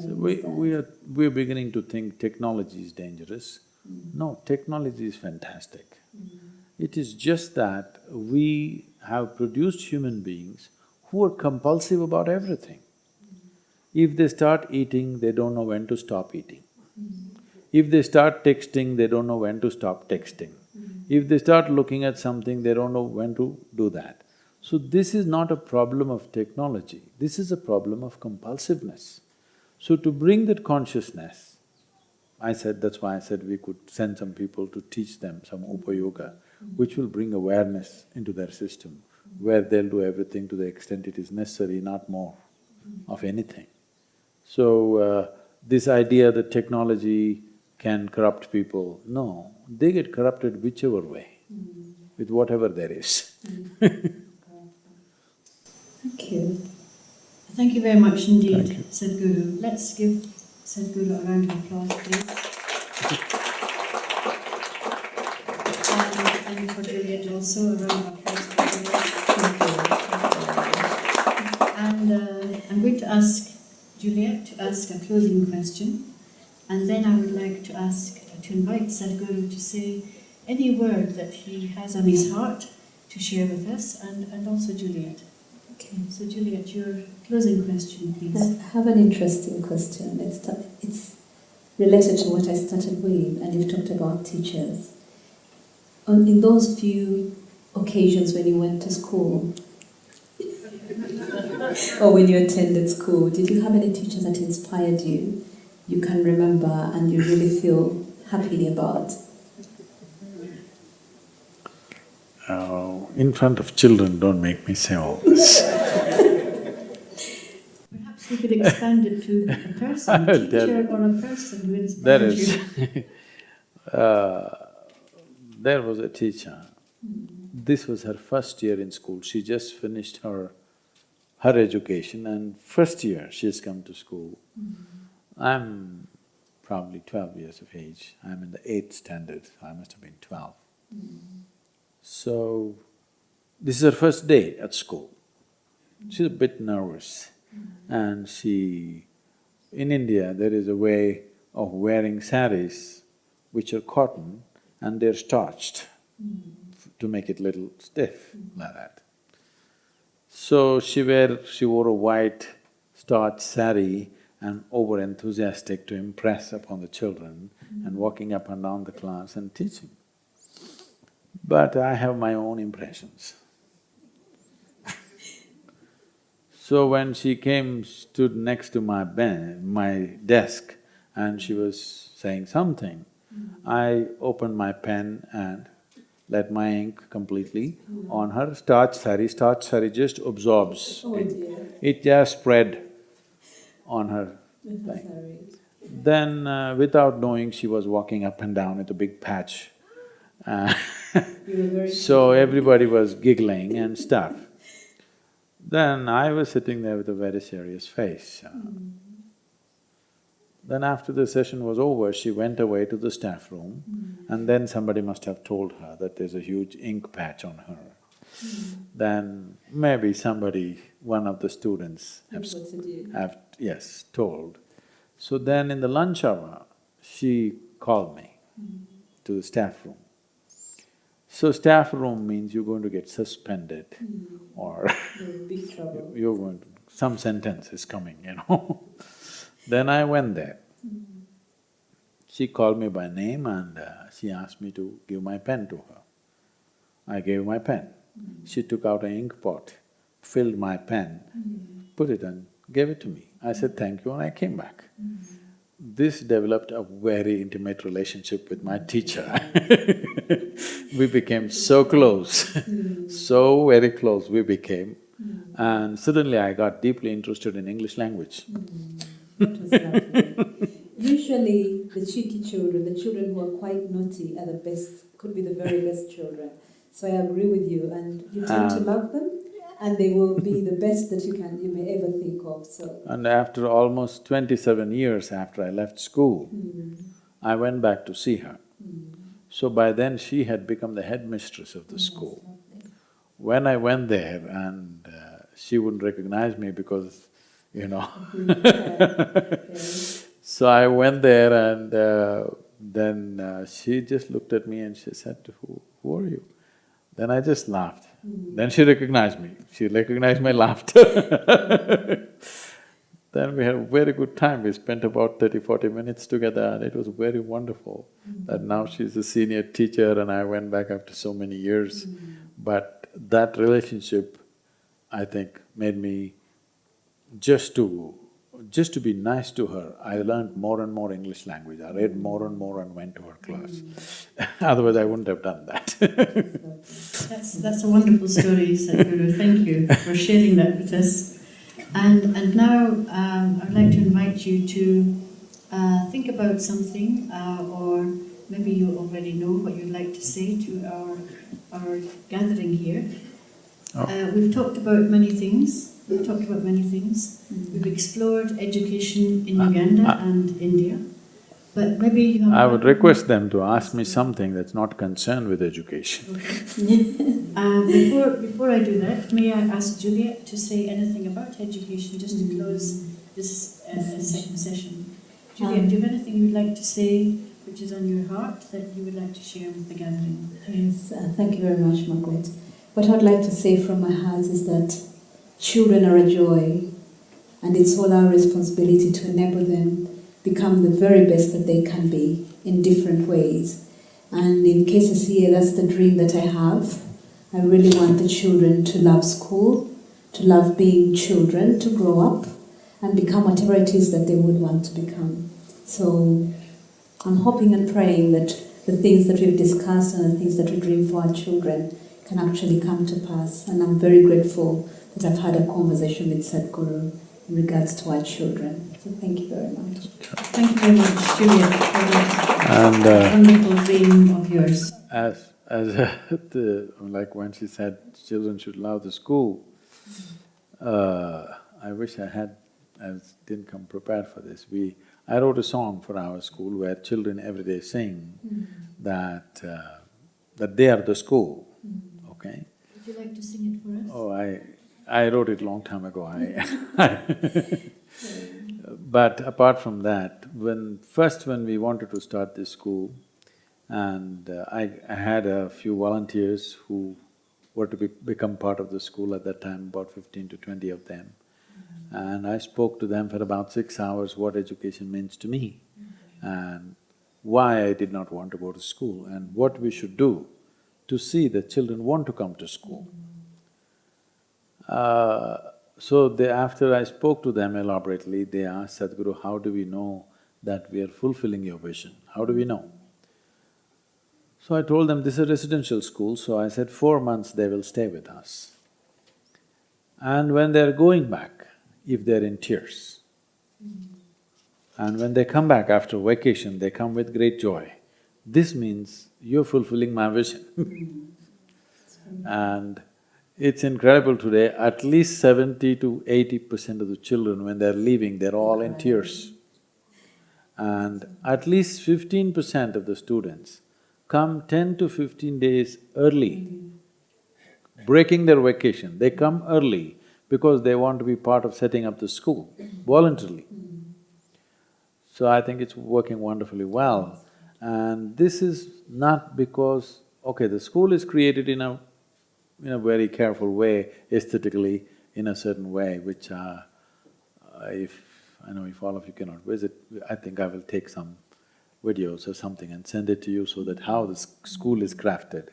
So we're beginning to think technology is dangerous. No, technology is fantastic. It is just that we have produced human beings who are compulsive about everything. If they start eating, they don't know when to stop eating. If they start texting, they don't know when to stop texting. If they start looking at something, they don't know when to do that. So this is not a problem of technology, this is a problem of compulsiveness. So to bring that consciousness, that's why I said we could send some people to teach them some Upayoga, which will bring awareness into their system, where they'll do everything to the extent it is necessary, not more of anything. So, this idea that technology can corrupt people, no, they get corrupted whichever way, with whatever there is. Thank you. Thank you very much indeed, Thank you. Sadhguru. Let's give Sadhguru a round of applause, please. And for Juliet also, a round of applause for Juliet. And I'm going to ask Juliet to ask a closing question, and then I would like to invite Sadhguru to say any word that he has on his heart to share with us, and also Juliet. Okay. So Juliet, your closing question, please. I have an interesting question. It's related to what I started with, and you've talked about teachers. In those few occasions when you went to school, or when you attended school, did you have any teachers that inspired you, you can remember and you really feel happy about? In front of children, don't make me say all this. Perhaps we could expand it to a person, a teacher or a person who inspired you. There was a teacher. This was her first year in school. She just finished her education, and first year she's come to school. I'm probably 12 years of age. I'm in the 8th standard, so I must have been 12. So, this is her first day at school. She's a bit nervous, and in India there is a way of wearing saris which are cotton and they're starched to make it little stiff, like that. So she wore a white starched sari and over-enthusiastic to impress upon the children and walking up and down the class and teaching. But I have my own impressions. So when she came, stood next to my desk, and she was saying something, I opened my pen and let my ink completely on her starched sari. Starched sari just absorbs ink. It just spread on her thing. Then, without knowing, she was walking up and down with a big patch. So everybody was giggling and stuff. Then I was sitting there with a very serious face. Then after the session was over, she went away to the staff room, and then somebody must have told her that there's a huge ink patch on her. Then maybe somebody, one of the students yes, told. So then in the lunch hour, she called me to the staff room. So staff room means you're going to get suspended or big trouble. you're going to… some sentence is coming, you know. Then I went there. She called me by name and she asked me to give my pen to her. I gave my pen. She took out an ink pot, filled my pen, put it and gave it to me. I said thank you and I came back. This developed a very intimate relationship with my teacher. We became so close, so very close we became. And suddenly I got deeply interested in English language. That was lovely. Usually the cheeky children, the children who are quite naughty are the best, could be the very best children. So I agree with you, and you tend to love them, and they will be the best that you may ever think of, so… And after almost 27 years after I left school, I went back to see her. So by then she had become the headmistress of the school. When I went there and she wouldn't recognize me because, you know. So I went there and then she just looked at me and she said, who are you? Then I just laughed. Then she recognized me, she recognized my laughter. Then we had a very good time, we spent about 30-40 minutes together and it was very wonderful that now she's a senior teacher and I went back after so many years. But that relationship, I think, made me just to be nice to her, I learned more and more English language. I read more and more and went to her class. Otherwise I wouldn't have done that. That's a wonderful story, Sadhguru. Thank you for sharing that with us. And now I'd like to invite you to think about something, or maybe you already know what you'd like to say to our gathering here. We've talked about many things. We've explored education in Uganda and India, but maybe you have… I would request them to ask me something that's not concerned with education. Okay. Before I do that, may I ask Juliet to say anything about education, just to close this second session? Juliet, do you have anything you would like to say which is on your heart that you would like to share with the gathering? Yes, thank you very much, Margaret. What I'd like to say from my heart is that children are a joy, and it's all our responsibility to enable them become the very best that they can be in different ways. And in KCCA, that's the dream that I have. I really want the children to love school, to love being children, to grow up and become whatever it is that they would want to become. So I'm hoping and praying that the things that we've discussed and the things that we dream for our children can actually come to pass. And I'm very grateful that I've had a conversation with Sadhguru in regards to our children. So thank you very much. Thank you very much, Juliet, for that wonderful dream of yours. Like when she said children should love the school, I wish I didn't come prepared for this. I wrote a song for our school where children every day sing that they are the school, okay? Would you like to sing it for us? Oh, I wrote it long time ago. But apart from that, when we wanted to start this school, And I had a few volunteers who were to become part of the school at that time, about 15 to 20 of them. And I spoke to them for about 6 hours what education means to me and why I did not want to go to school and what we should do to see that children want to come to school. After I spoke to them elaborately, they asked, Sadhguru, how do we know that we are fulfilling your vision? How do we know? So I told them, this is a residential school, so I said 4 months they will stay with us. And when they're going back, if they're in tears, and when they come back after vacation, they come with great joy, this means you're fulfilling my vision. And it's incredible today, at least 70 to 80% of the children, when they're leaving, they're all in tears. And at least 15% of the students come 10 to 15 days early, breaking their vacation. They come early because they want to be part of setting up the school voluntarily. So I think it's working wonderfully well. And this is not because, okay, the school is created in a very careful way, aesthetically, in a certain way, which if all of you cannot visit, I think I will take some videos or something and send it to you so that how the school is crafted.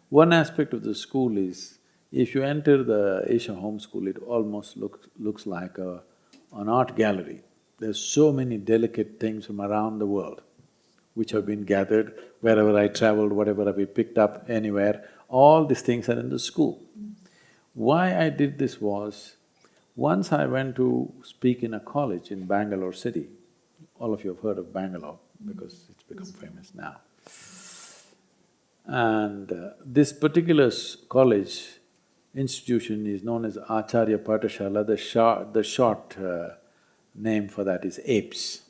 One aspect of the school is, if you enter the Asia Home School, it almost looks like an art gallery. There's so many delicate things from around the world which have been gathered. Wherever I traveled, whatever we picked up anywhere, all these things are in the school. Why I did this was, once I went to speak in a college in Bangalore city. All of you have heard of Bangalore because it's become famous now. And this particular college institution is known as Acharya Pathashala. The short name for that is APES.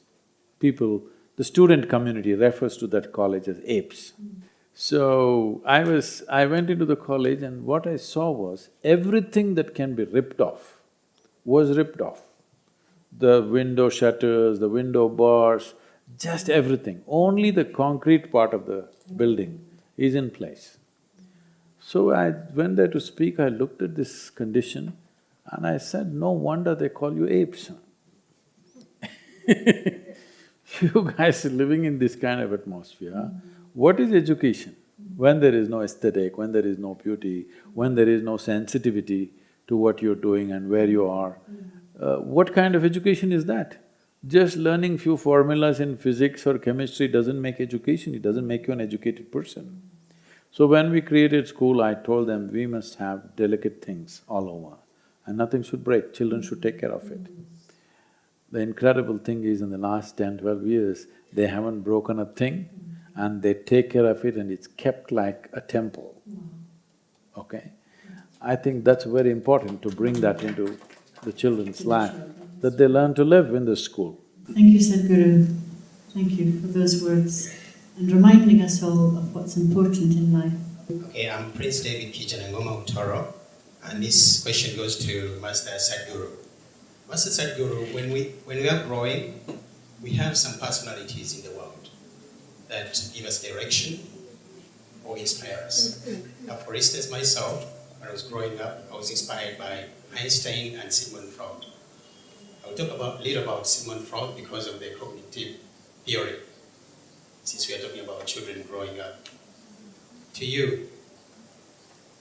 The student community refers to that college as APES. So I went into the college and what I saw was everything that can be ripped off was ripped off. The window shutters, the window bars, just everything. Only the concrete part of the building is in place. So I went there to speak, I looked at this condition and I said, no wonder they call you apes. You guys are living in this kind of atmosphere. What is education? When there is no aesthetic, when there is no beauty, when there is no sensitivity to what you're doing and where you are, what kind of education is that? Just learning few formulas in physics or chemistry doesn't make education, it doesn't make you an educated person. So when we created school, I told them we must have delicate things all over and nothing should break, children should take care of it. The incredible thing is in the last 10-12 years, they haven't broken a thing and they take care of it and it's kept like a temple, okay? I think that's very important to bring that into the children's life, that they learn to live in the school. Thank you, Sadhguru. Thank you for those words and reminding us all of what's important in life. Okay, I'm Prince David Kijanangoma Utoro, and this question goes to Master Sadhguru. Master Sadhguru, when we are growing, we have some personalities in the world that give us direction or inspire us. Now, for instance, myself, when I was growing up, I was inspired by Einstein and Sigmund Freud. I'll talk a little about Sigmund Freud because of the cognitive theory, since we are talking about children growing up. To you,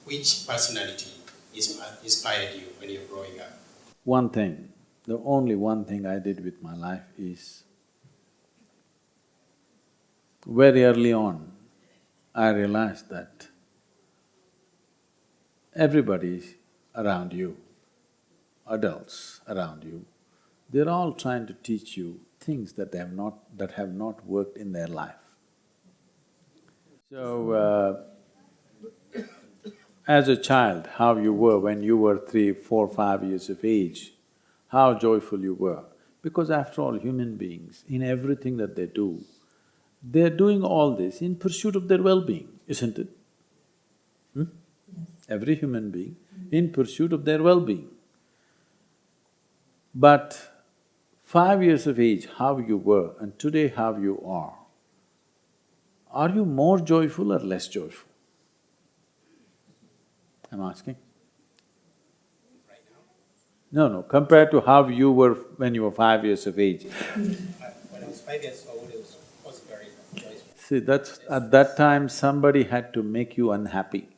which personality inspired you when you were growing up? One thing, the only one thing I did with my life is, very early on, I realized that everybody around you, adults around you, they're all trying to teach you things that have not worked in their life. So, as a child, how you were when you were 3, 4, 5 years of age, how joyful you were. Because after all, human beings, in everything that they do, they're doing all this in pursuit of their well-being, isn't it? Every human being in pursuit of their well-being. But 5 years of age, how you were, and today how you are, Are you more joyful or less joyful? I'm asking. Right now? No, compared to how you were when you were 5 years of age. When I was 5 years old, it was very joyful. See, at that time somebody had to make you unhappy.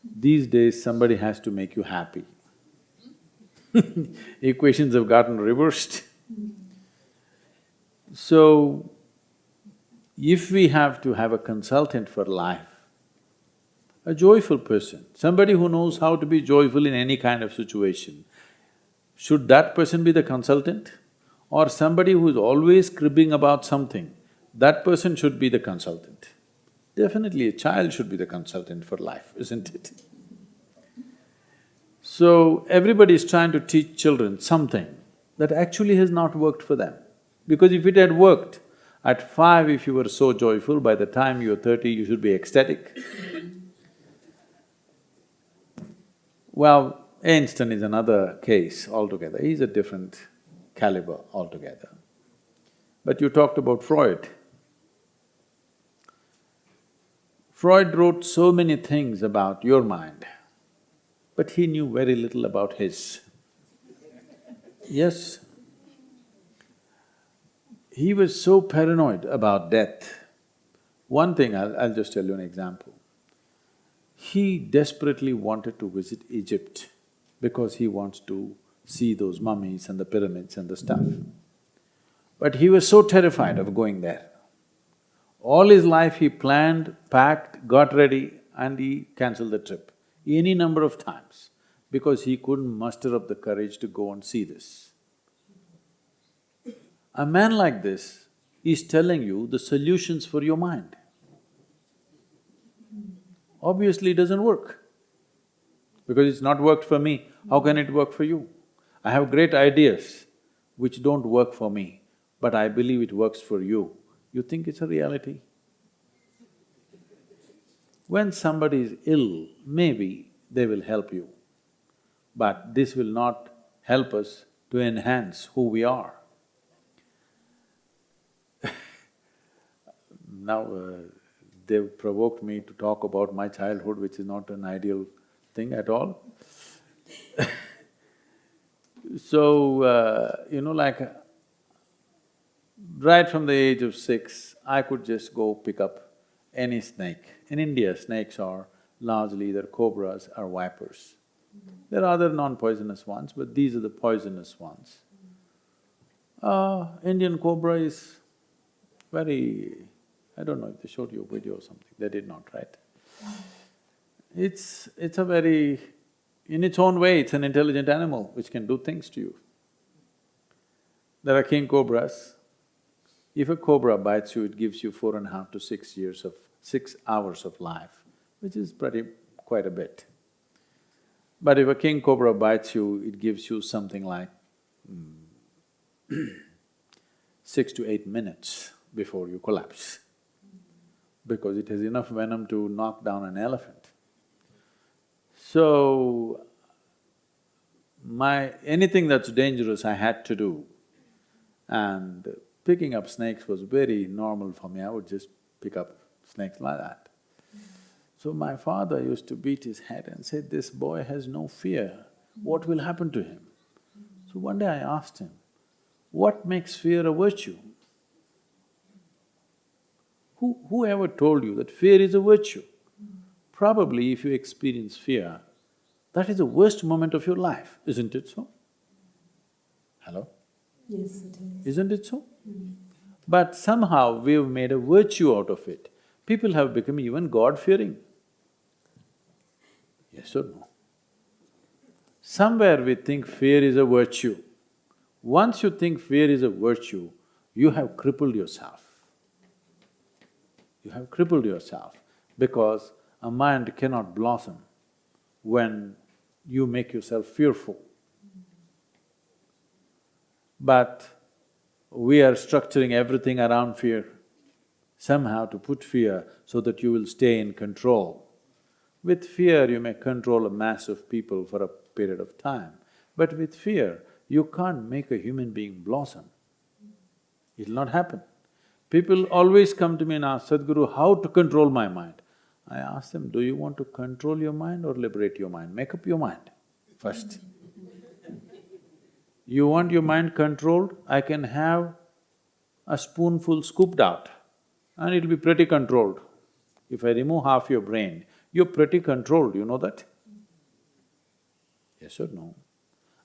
These days somebody has to make you happy. Equations have gotten reversed. So, if we have to have a consultant for life, a joyful person, somebody who knows how to be joyful in any kind of situation, should that person be the consultant? Or somebody who's always cribbing about something, that person should be the consultant? Definitely a child should be the consultant for life, isn't it? So, everybody is trying to teach children something that actually has not worked for them. Because if it had worked, at 5 if you were so joyful, by the time you're 30 you should be ecstatic. Well, Einstein is another case altogether, he's a different caliber altogether. But you talked about Freud. Freud wrote so many things about your mind, but he knew very little about his. Yes. He was so paranoid about death. One thing, I'll just tell you an example. He desperately wanted to visit Egypt because he wants to see those mummies and the pyramids and the stuff. But he was so terrified of going there. All his life he planned, packed, got ready and he cancelled the trip any number of times because he couldn't muster up the courage to go and see this. A man like this is telling you the solutions for your mind. Obviously it doesn't work. Because it's not worked for me, how can it work for you? I have great ideas which don't work for me, but I believe it works for you. You think it's a reality? When somebody is ill, maybe they will help you, but this will not help us to enhance who we are. Now, they've provoked me to talk about my childhood, which is not an ideal thing at all. So, right from the age of 6, I could just go pick up any snake. In India, snakes are largely either cobras or vipers. There are other non-poisonous ones, but these are the poisonous ones. Indian cobra is very… I don't know if they showed you a video or something, they did not, right? It's a very… in its own way, it's an intelligent animal which can do things to you. There are king cobras. If a cobra bites you, it gives you 4.5 to 6 years of… 6 hours of life, which is quite a bit. But if a king cobra bites you, it gives you something like 6 to 8 minutes before you collapse, because it has enough venom to knock down an elephant. So, anything that's dangerous I had to do, and picking up snakes was very normal for me, I would just pick up snakes like that. So my father used to beat his head and say, "This boy has no fear, what will happen to him?" So one day I asked him, "What makes fear a virtue?" Who ever told you that fear is a virtue? Probably if you experience fear, that is the worst moment of your life, isn't it so? Hello? Yes, it is. Isn't it so? But somehow we've made a virtue out of it. People have become even God-fearing. Yes or no? Somewhere we think fear is a virtue. Once you think fear is a virtue, you have crippled yourself. You have crippled yourself because a mind cannot blossom when you make yourself fearful. But we are structuring everything around fear, somehow to put fear so that you will stay in control. With fear, you may control a mass of people for a period of time, but with fear, you can't make a human being blossom. It'll not happen. People always come to me and ask, Sadhguru, how to control my mind? I ask them, do you want to control your mind or liberate your mind? Make up your mind first. You want your mind controlled? I can have a spoonful scooped out and it'll be pretty controlled. If I remove half your brain, you're pretty controlled, you know that? Yes or no?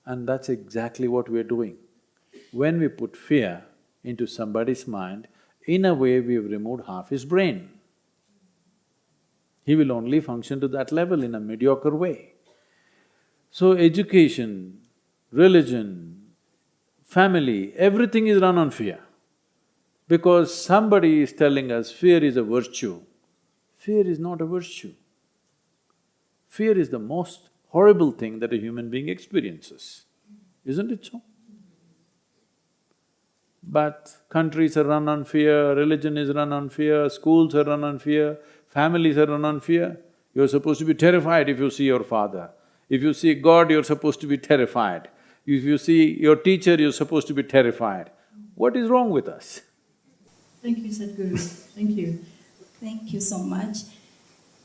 And that's exactly what we're doing. When we put fear into somebody's mind, in a way we've removed half his brain. He will only function to that level in a mediocre way. So education, religion, family, everything is run on fear. Because somebody is telling us fear is a virtue. Fear is not a virtue. Fear is the most horrible thing that a human being experiences, isn't it so? But countries are run on fear, religion is run on fear, schools are run on fear, families are run on fear. You're supposed to be terrified if you see your father. If you see God, you're supposed to be terrified. If you see your teacher, you're supposed to be terrified. What is wrong with us? Thank you, Sadhguru. Thank you. Thank you so much.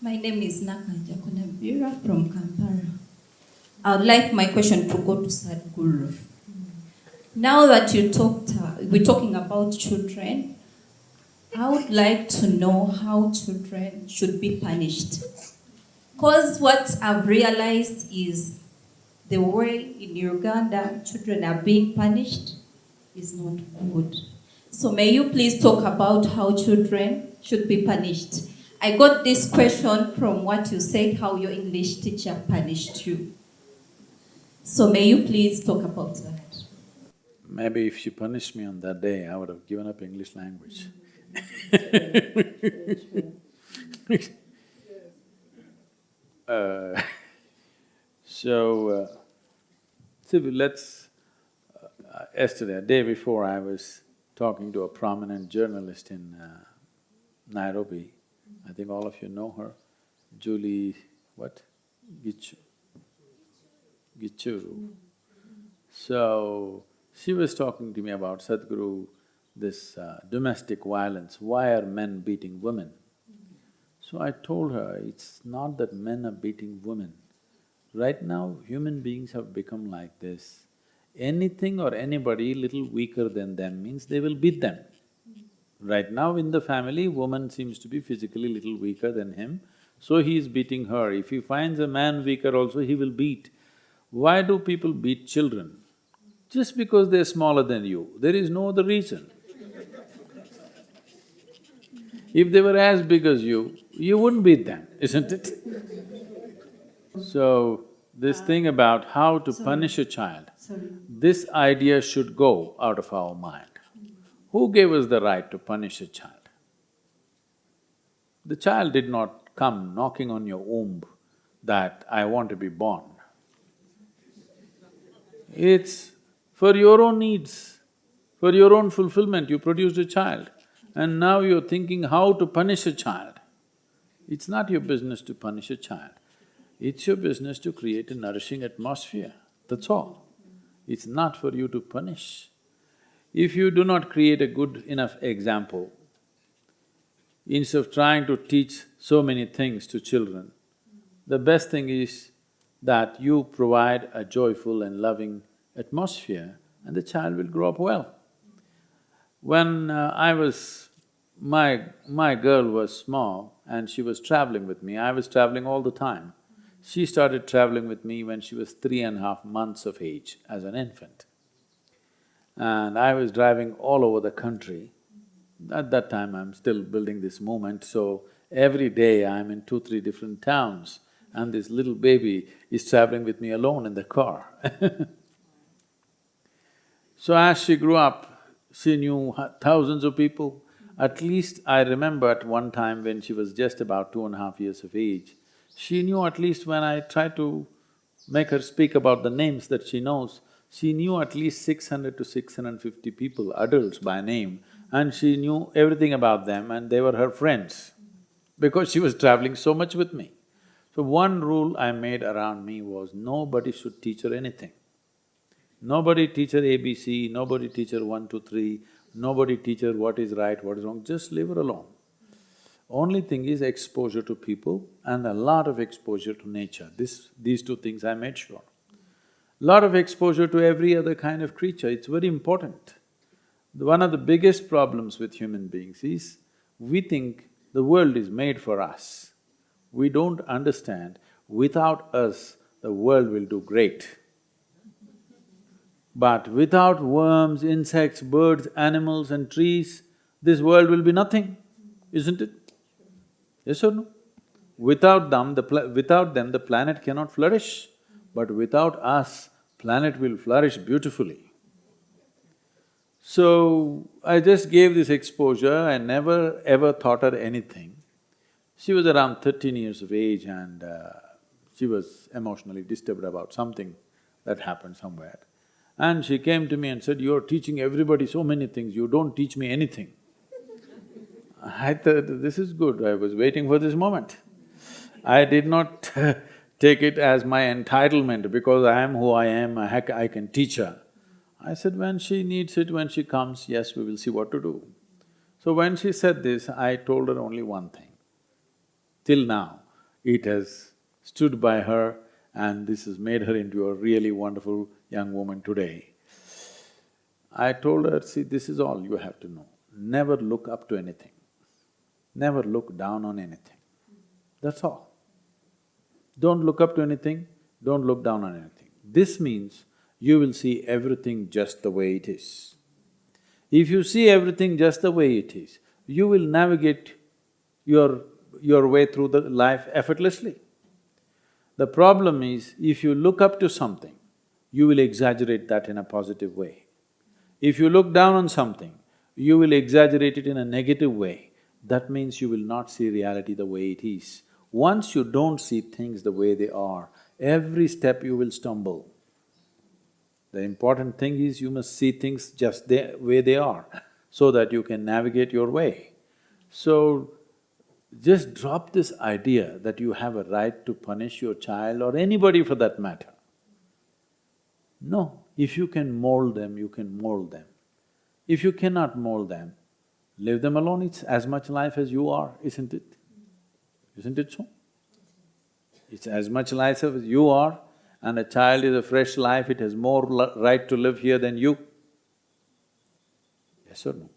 My name is Ndali from Kampala. I would like my question to go to Sadhguru. Now that we're talking about children, I would like to know how children should be punished. Because what I've realized is the way in Uganda children are being punished is not good. So may you please talk about how children should be punished. I got this question from what you said, how your English teacher punished you. So may you please talk about that. Maybe if she punished me on that day, I would have given up English language. Yesterday, a day before, I was talking to a prominent journalist in Nairobi. I think all of you know her, Julie… what? Gichuru. So, she was talking to me about Sadhguru, this domestic violence, why are men beating women? So I told her, it's not that men are beating women. Right now, human beings have become like this. Anything or anybody little weaker than them means they will beat them. Right now in the family, woman seems to be physically little weaker than him, so he is beating her. If he finds a man weaker also, he will beat. Why do people beat children? Just because they're smaller than you, there is no other reason. If they were as big as you wouldn't beat them, isn't it? So, this thing about how to punish a child, this idea should go out of our mind. Who gave us the right to punish a child? The child did not come knocking on your womb that, I want to be born. It's for your own needs, for your own fulfillment, you produced a child, and now you're thinking how to punish a child. It's not your business to punish a child. It's your business to create a nourishing atmosphere, that's all. It's not for you to punish. If you do not create a good enough example, instead of trying to teach so many things to children, the best thing is that you provide a joyful and loving atmosphere and the child will grow up well. When my girl was small and she was traveling with me, I was traveling all the time. She started traveling with me when she was 3.5 months of age as an infant. And I was driving all over the country. At that time, I'm still building this movement, so every day I'm in 2-3 different towns and this little baby is traveling with me alone in the car. So as she grew up, she knew thousands of people. At least I remember at one time when she was just about 2.5 years of age, she knew at least when I tried to make her speak about the names that she knows, she knew at least 600 to 650 people, adults by name, and she knew everything about them and they were her friends because she was traveling so much with me. So one rule I made around me was nobody should teach her anything. Nobody teach her ABC, nobody teach her 1, 2, 3. Nobody teach her what is right, what is wrong, just leave her alone. Only thing is exposure to people and a lot of exposure to nature. These two things I made sure. Lot of exposure to every other kind of creature, it's very important. One of the biggest problems with human beings is, we think the world is made for us. We don't understand, without us, the world will do great. But without worms, insects, birds, animals and trees, this world will be nothing, isn't it? Yes or no? Without them, the planet cannot flourish. But without us, planet will flourish beautifully. So, I just gave this exposure, I never ever taught her anything. She was around 13 years of age and she was emotionally disturbed about something that happened somewhere. And she came to me and said, "You're teaching everybody so many things, you don't teach me anything." I thought, this is good, I was waiting for this moment. I did not take it as my entitlement because I am who I am, I can teach her. I said, when she needs it, when she comes, yes, we will see what to do. So when she said this, I told her only one thing. Till now, it has stood by her and this has made her into a really wonderful young woman today. I told her, see, this is all you have to know. Never look up to anything. Never look down on anything. That's all. Don't look up to anything, don't look down on anything. This means you will see everything just the way it is. If you see everything just the way it is, you will navigate your way through the life effortlessly. The problem is, if you look up to something, you will exaggerate that in a positive way. If you look down on something, you will exaggerate it in a negative way. That means you will not see reality the way it is. Once you don't see things the way they are, every step you will stumble. The important thing is you must see things just the way they are, so that you can navigate your way. So, just drop this idea that you have a right to punish your child or anybody for that matter. No, if you can mold them, you can mold them. If you cannot mold them, leave them alone, it's as much life as you are, isn't it? Isn't it so? It's as much life as you are, and a child is a fresh life, it has more right to live here than you. Yes or no?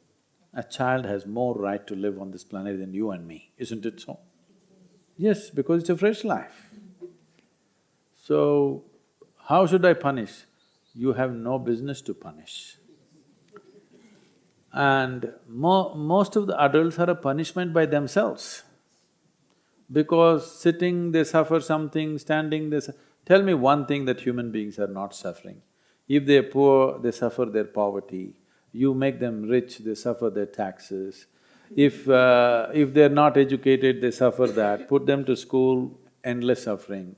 A child has more right to live on this planet than you and me, isn't it so? Yes, because it's a fresh life. So, how should I punish? You have no business to punish. And most of the adults are a punishment by themselves. Because sitting they suffer something, standing they suffer. Tell me one thing that human beings are not suffering. If they're poor, they suffer their poverty. You make them rich, they suffer their taxes. If they're not educated, they suffer that. Put them to school, endless suffering.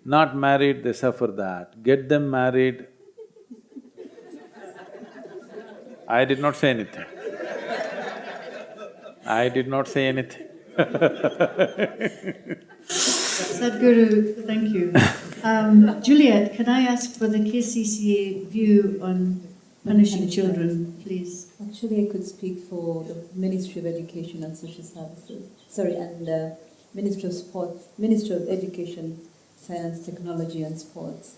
Not married, they suffer that. Get them married. I did not say anything. I did not say anything. Sadhguru, thank you. Juliet, can I ask for the KCCA view on punishing children, please? Actually, I could speak for the Ministry of Education and Social Services, and Ministry of Sports, Ministry of Education, Science, Technology and Sports.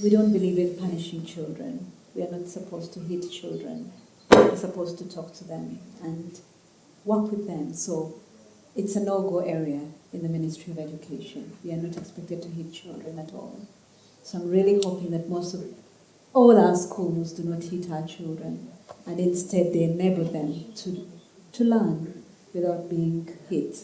We don't believe in punishing children. We are not supposed to hit children. We're supposed to talk to them and work with them. So it's a no-go area in the Ministry of Education. We are not expected to hit children at all. So I'm really hoping that all our schools do not hit our children, and instead they enable them to learn without being hit.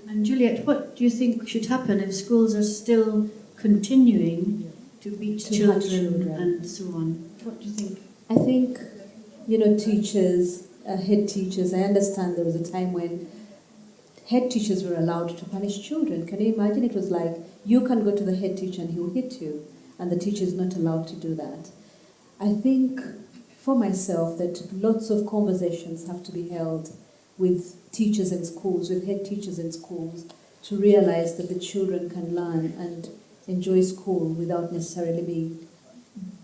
And Juliet, what do you think should happen if schools are still continuing to beat children and so on? What do you think? I think, teachers, head teachers, I understand there was a time when head teachers were allowed to punish children. Can you imagine? It was like, you can go to the head teacher and he will hit you, and the teacher is not allowed to do that. I think, for myself, that lots of conversations have to be held with teachers in schools, with head teachers in schools, to realize that the children can learn and enjoy school without necessarily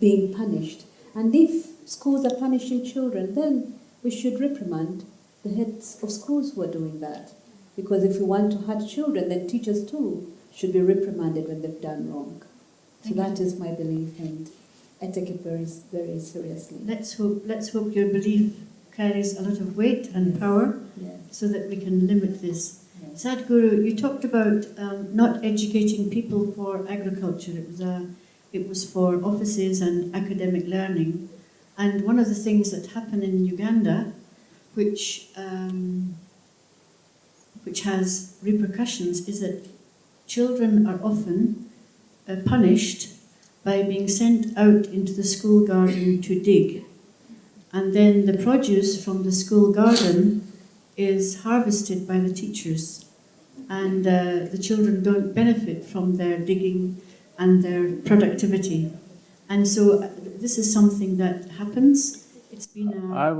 being punished. And if schools are punishing children, then we should reprimand the heads of schools who are doing that. Because if we want to hurt children, then teachers too should be reprimanded when they've done wrong. So that is my belief, and I take it very, very seriously. Let's hope your belief carries a lot of weight and power, Yes. so that we can limit this. Yes. Sadhguru, you talked about not educating people for agriculture. It was for offices and academic learning. And one of the things that happened in Uganda, which has repercussions, is that children are often punished by being sent out into the school garden to dig. And then the produce from the school garden is harvested by the teachers. And the children don't benefit from their digging and their productivity. And so this is something that happens. It's been a I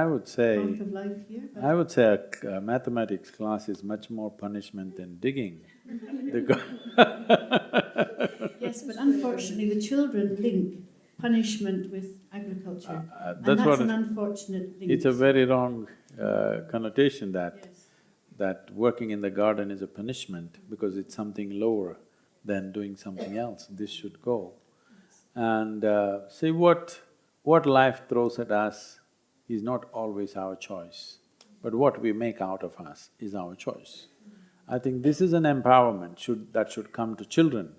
would say, part of life here. But I would say a mathematics class is much more punishment than digging. yes, but unfortunately the children link punishment with agriculture. And that's that's what an unfortunate link. It's a very wrong connotation Yes. that working in the garden is a punishment because it's something lower than doing something else. This should go. And see, what life throws at us is not always our choice, but what we make out of us is our choice. I think this is an empowerment that should come to children,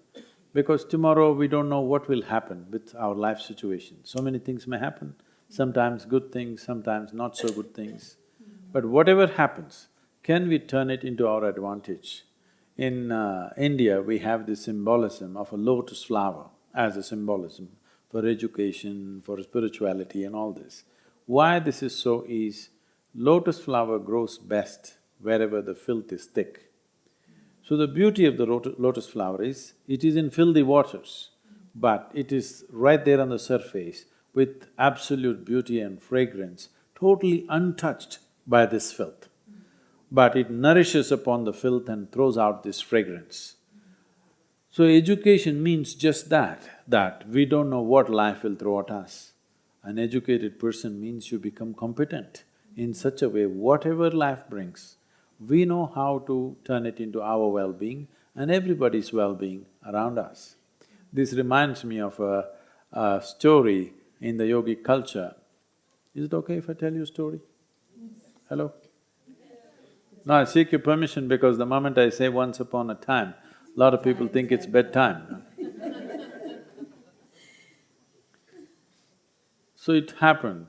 because tomorrow we don't know what will happen with our life situation. So many things may happen, sometimes good things, sometimes not so good things. But whatever happens, can we turn it into our advantage? In India, we have this symbolism of a lotus flower as a symbolism for education, for spirituality and all this. Why this is so is, lotus flower grows best wherever the filth is thick. So the beauty of the lotus flower is, it is in filthy waters, but it is right there on the surface with absolute beauty and fragrance, totally untouched by this filth. But it nourishes upon the filth and throws out this fragrance. So education means just that we don't know what life will throw at us. An educated person means you become competent in such a way, whatever life brings, we know how to turn it into our well-being and everybody's well-being around us. This reminds me of a story in the yogic culture. Is it okay if I tell you a story? Hello? No, I seek your permission because the moment I say once upon a time, a lot of people think it's bedtime. So it happened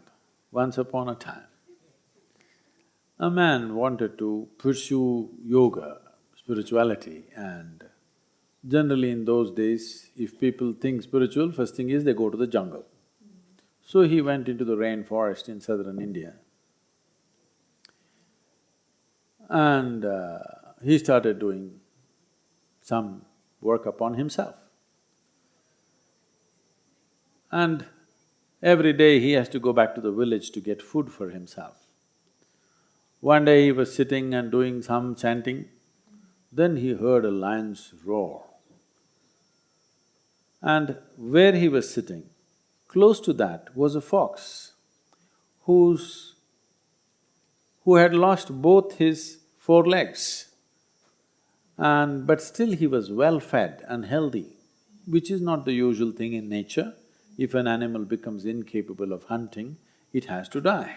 once upon a time. A man wanted to pursue yoga, spirituality, and generally in those days, if people think spiritual, first thing is they go to the jungle. So he went into the rainforest in southern India and he started doing some work upon himself. And every day he has to go back to the village to get food for himself. One day he was sitting and doing some chanting, then he heard a lion's roar. And where he was sitting, close to that was a fox who had lost both his 4 legs, but still he was well-fed and healthy, which is not the usual thing in nature. If an animal becomes incapable of hunting, it has to die.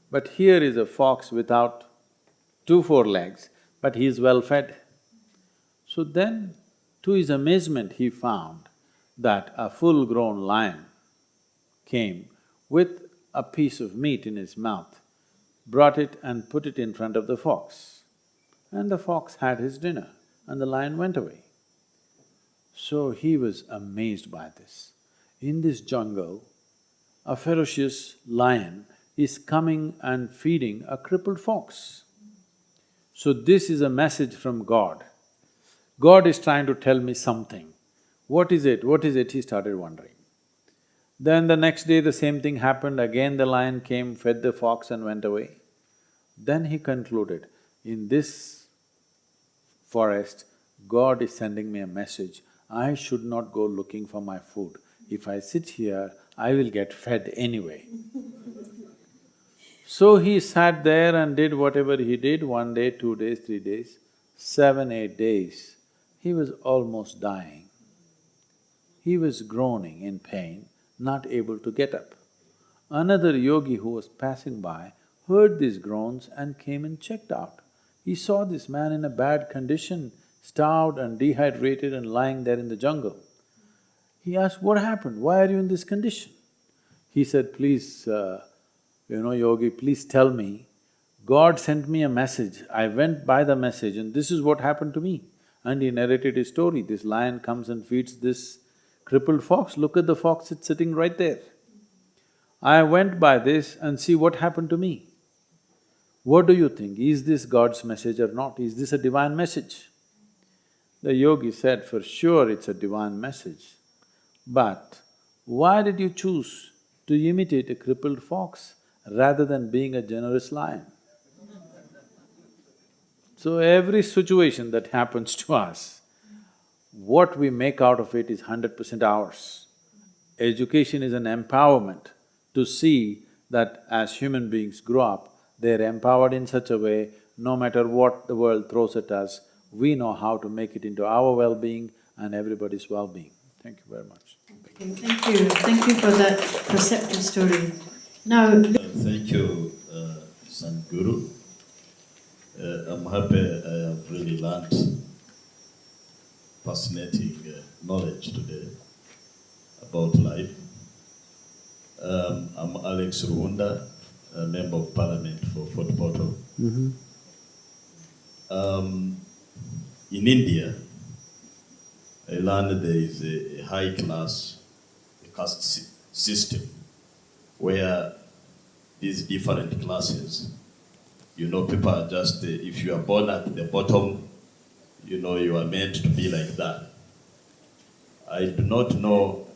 But here is a fox without 2 4 legs, but he is well-fed. So then, to his amazement, he found that a full-grown lion came with a piece of meat in his mouth, brought it and put it in front of the fox. And the fox had his dinner and the lion went away. So he was amazed by this. In this jungle, a ferocious lion is coming and feeding a crippled fox. So this is a message from God. God is trying to tell me something. What is it? What is it? He started wondering. Then the next day the same thing happened, again the lion came, fed the fox and went away. Then he concluded, in this forest, God is sending me a message, I should not go looking for my food. If I sit here, I will get fed anyway. So he sat there and did whatever he did, 1 day, 2 days, 3 days, 7, 8 days. He was almost dying. He was groaning in pain, not able to get up. Another yogi who was passing by heard these groans and came and checked out. He saw this man in a bad condition, starved and dehydrated and lying there in the jungle. He asked, "What happened? Why are you in this condition?" He said, "Please, Yogi, please tell me. God sent me a message, I went by the message and this is what happened to me." And he narrated his story. This lion comes and feeds this crippled fox, look at the fox, it's sitting right there. I went by this and see what happened to me. What do you think? Is this God's message or not? Is this a divine message? The yogi said, "For sure it's a divine message. But why did you choose to imitate a crippled fox rather than being a generous lion?" So every situation that happens to us, what we make out of it is 100% ours. Education is an empowerment to see that as human beings grow up, they're empowered in such a way, no matter what the world throws at us, we know how to make it into our well-being and everybody's well-being. Thank you very much. Okay, thank you for that perceptive story. Now… Thank you, Sadhguru. I'm happy I have really learned fascinating knowledge today about life. I'm Alex Ruhunda, a Member of Parliament for Fort Portal. In India, I learned there is a high class, caste system where these different classes, people are just, if you are born at the bottom, you are meant to be like that. I do not know,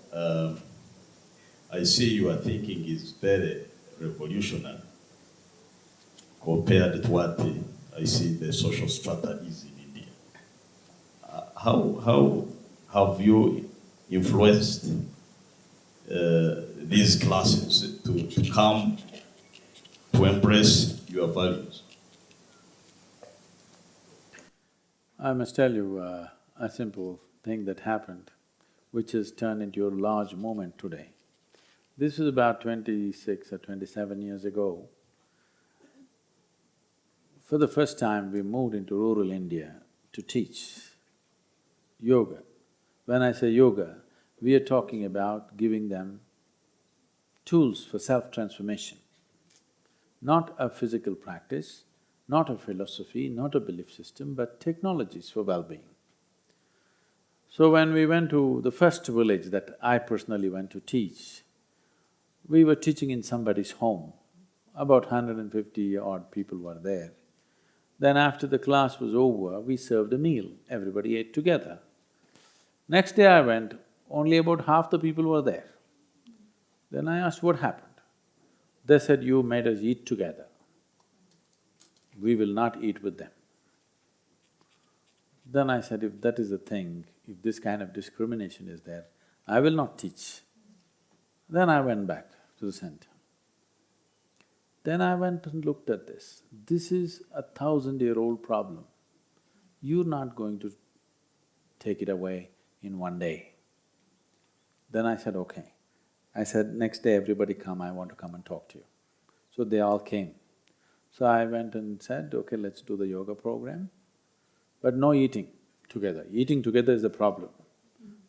I see your thinking is very revolutionary compared to what I see the social strata is in India. How have you influenced these classes to come to embrace your values? I must tell you a simple thing that happened, which has turned into a large movement today. This was about 26 or 27 years ago. For the first time, we moved into rural India to teach yoga. When I say yoga, we are talking about giving them tools for self-transformation. Not a physical practice, not a philosophy, not a belief system, but technologies for well-being. So when we went to the first village that I personally went to teach, we were teaching in somebody's home. About 150 odd people were there. Then after the class was over, we served a meal, everybody ate together. Next day I went, only about half the people were there. Then I asked, what happened? They said, "You made us eat together. We will not eat with them." Then I said, if that is the thing, if this kind of discrimination is there, I will not teach. Then I went back to the center. Then I went and looked at this. This is a 1,000-year-old problem. You're not going to take it away in one day. Then I said, okay. I said, next day everybody come, I want to come and talk to you. So they all came. So I went and said, okay, let's do the yoga program, but no eating together. Eating together is the problem.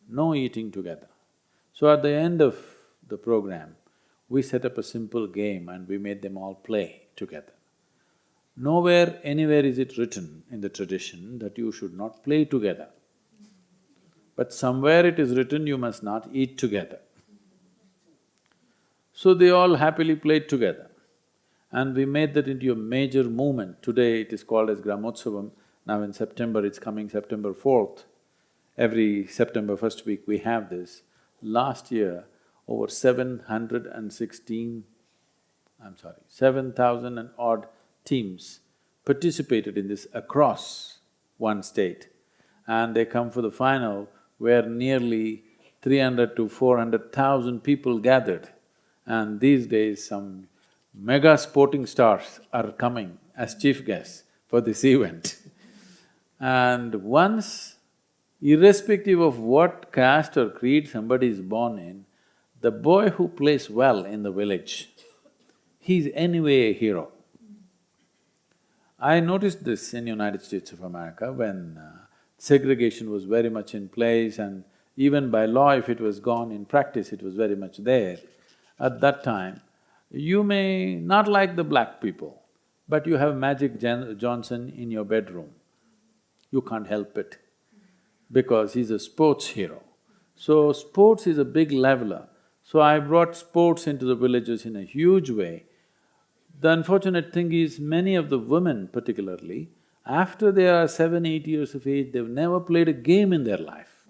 No eating together. So at the end of the program, we set up a simple game and we made them all play together. Nowhere, anywhere is it written in the tradition that you should not play together. But somewhere it is written you must not eat together. So they all happily played together. And we made that into a major movement. Today it is called as Gramotsavam. Now in September, it's coming September 4th. Every September first week we have this. Last year, over 7,000 and odd teams participated in this across one state. And they come for the final where nearly 300 to 400,000 people gathered. And these days, some mega sporting stars are coming as chief guests for this event. And once, irrespective of what caste or creed somebody is born in, the boy who plays well in the village, he's anyway a hero. I noticed this in United States of America when segregation was very much in place, and even by law if it was gone, in practice it was very much there. At that time, you may not like the black people, but you have Magic Johnson in your bedroom. You can't help it because he's a sports hero. So sports is a big leveler. So I brought sports into the villages in a huge way. The unfortunate thing is, many of the women particularly, after they are 7, 8 years of age, they've never played a game in their life.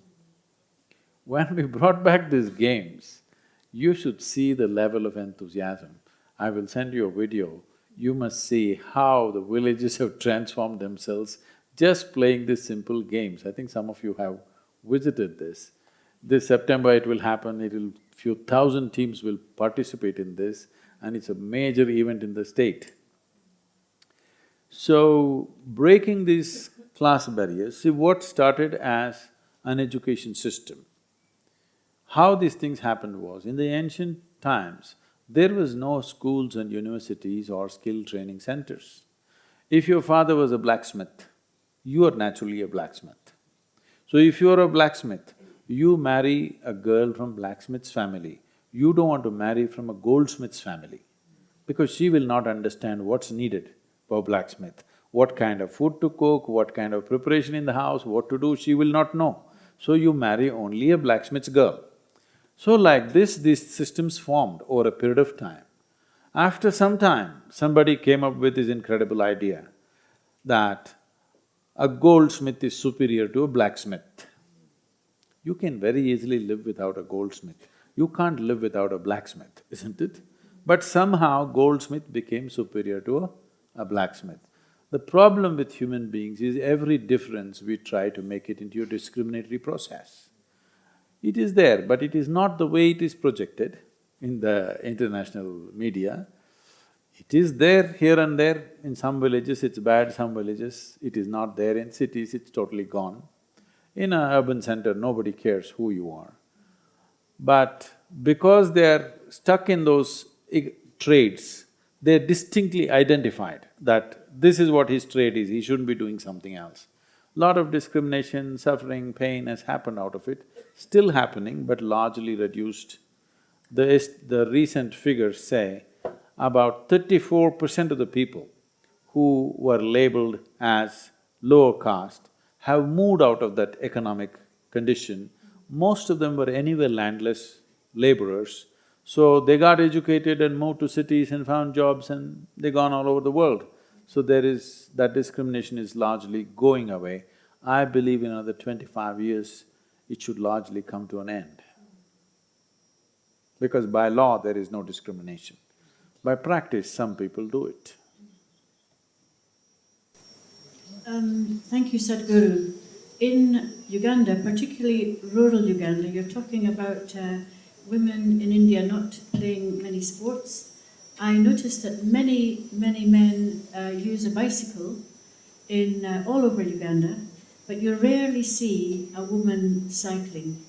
When we brought back these games, you should see the level of enthusiasm. I will send you a video. You must see how the villages have transformed themselves just playing these simple games. I think some of you have visited this. This September it will happen, few thousand teams will participate in this, and it's a major event in the state. So, breaking these class barriers, see what started as an education system. How these things happened was, in the ancient times, there was no schools and universities or skill training centers. If your father was a blacksmith, you are naturally a blacksmith. So if you are a blacksmith, you marry a girl from blacksmith's family, you don't want to marry from a goldsmith's family, because she will not understand what's needed for blacksmith. What kind of food to cook, what kind of preparation in the house, what to do, she will not know. So you marry only a blacksmith's girl. So like this, these systems formed over a period of time. After some time, somebody came up with this incredible idea that a goldsmith is superior to a blacksmith. You can very easily live without a goldsmith. You can't live without a blacksmith, isn't it? But somehow goldsmith became superior to a blacksmith. The problem with human beings is every difference we try to make it into a discriminatory process. It is there, but it is not the way it is projected in the international media. It is there here and there. In some villages it's bad, some villages it is not there. In cities it's totally gone. In an urban center, nobody cares who you are. But because they are stuck in those trades, they're distinctly identified that this is what his trade is, he shouldn't be doing something else. Lot of discrimination, suffering, pain has happened out of it, still happening but largely reduced. The recent figures say about 34% of the people who were labeled as lower caste have moved out of that economic condition. Most of them were anyway landless laborers, so they got educated and moved to cities and found jobs and they gone all over the world. So that discrimination is largely going away. I believe in another 25 years, it should largely come to an end. Because by law, there is no discrimination. By practice, some people do it. Thank you, Sadhguru. In Uganda, particularly rural Uganda, you're talking about women in India not playing many sports. I noticed that many men use a bicycle in all over Uganda, but you rarely see a woman cycling.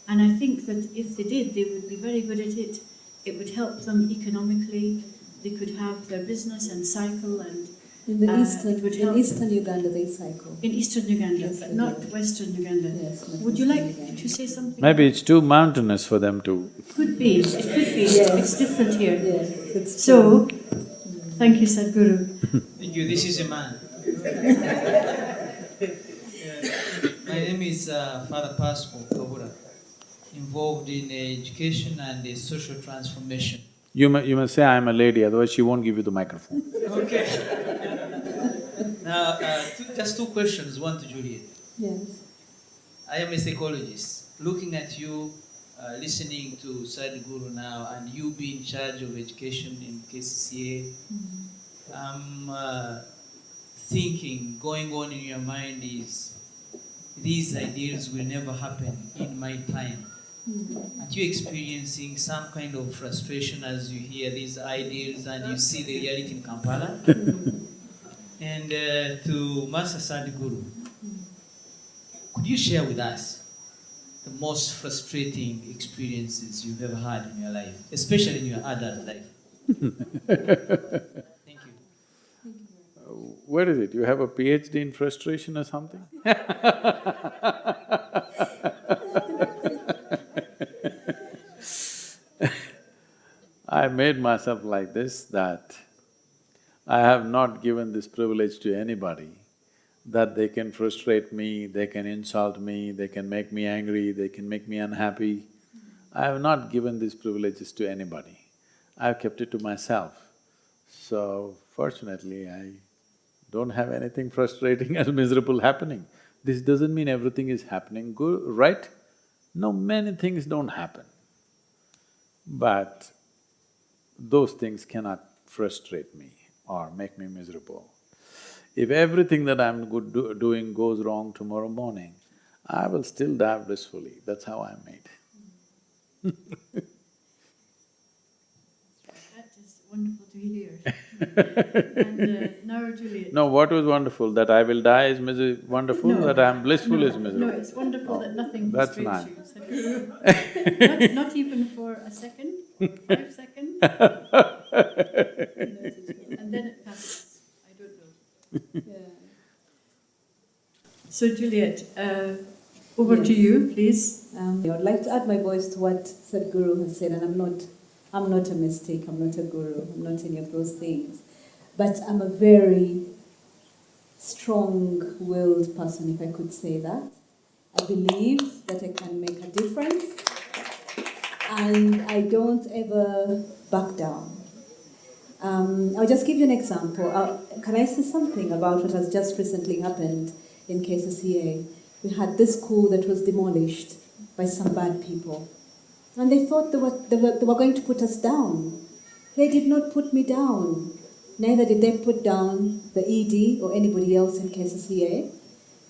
And I think that if they did, they would be very good at it. It would help them economically. They could have their business and cycle and in eastern Uganda they cycle. In eastern Uganda, yes, but not western Uganda. Yes, would you like to say something? Maybe it's too mountainous for them to… Could be, it could be. Yes. It's different here. Yes, it's so, thank you, Sadhguru. Thank you. This is a man. My name is Father Pascal Kabura, involved in education and social transformation. You must say I'm a lady, otherwise she won't give you the microphone. Okay. Now, just two questions, one to Juliet. Yes. I am a psychologist. Looking at you, listening to Sadhguru now, and you being in charge of education in KCCA, I'm thinking, going on in your mind is, these ideals will never happen in my time. Aren't you experiencing some kind of frustration as you hear these ideas and you see the reality in Kampala? And to Master Sadhguru, could you share with us the most frustrating experiences you've ever had in your life, especially in your adult life? Thank you. What is it? You have a PhD in frustration or something? I made myself like this, that I have not given this privilege to anybody, that they can frustrate me, they can insult me, they can make me angry, they can make me unhappy. I have not given these privileges to anybody. I've kept it to myself. So, fortunately, I don't have anything frustrating or miserable happening. This doesn't mean everything is happening good, right? No, many things don't happen. But those things cannot frustrate me or make me miserable. If everything that I'm doing goes wrong tomorrow morning, I will still die blissfully. That's how I'm made. That is wonderful to hear. And now, Juliet. No, what was wonderful? That I will die is wonderful, No. that I'm blissful is miserable. No, it's wonderful that nothing That's frustrates nice. you, Sadhguru. Not even for a second, 5 seconds. And then it passes. I don't know. So, Juliet, over to you, please. I would like to add my voice to what Sadhguru has said, and I'm not a mistake, I'm not a guru, I'm not any of those things. But I'm a very strong-willed person, if I could say that. I believe that I can make a difference, and I don't ever back down. I'll just give you an example. Can I say something about what has just recently happened in KCCA? We had this school that was demolished by some bad people. And they thought they were going to put us down. They did not put me down. Neither did they put down the ED or anybody else in KCCA.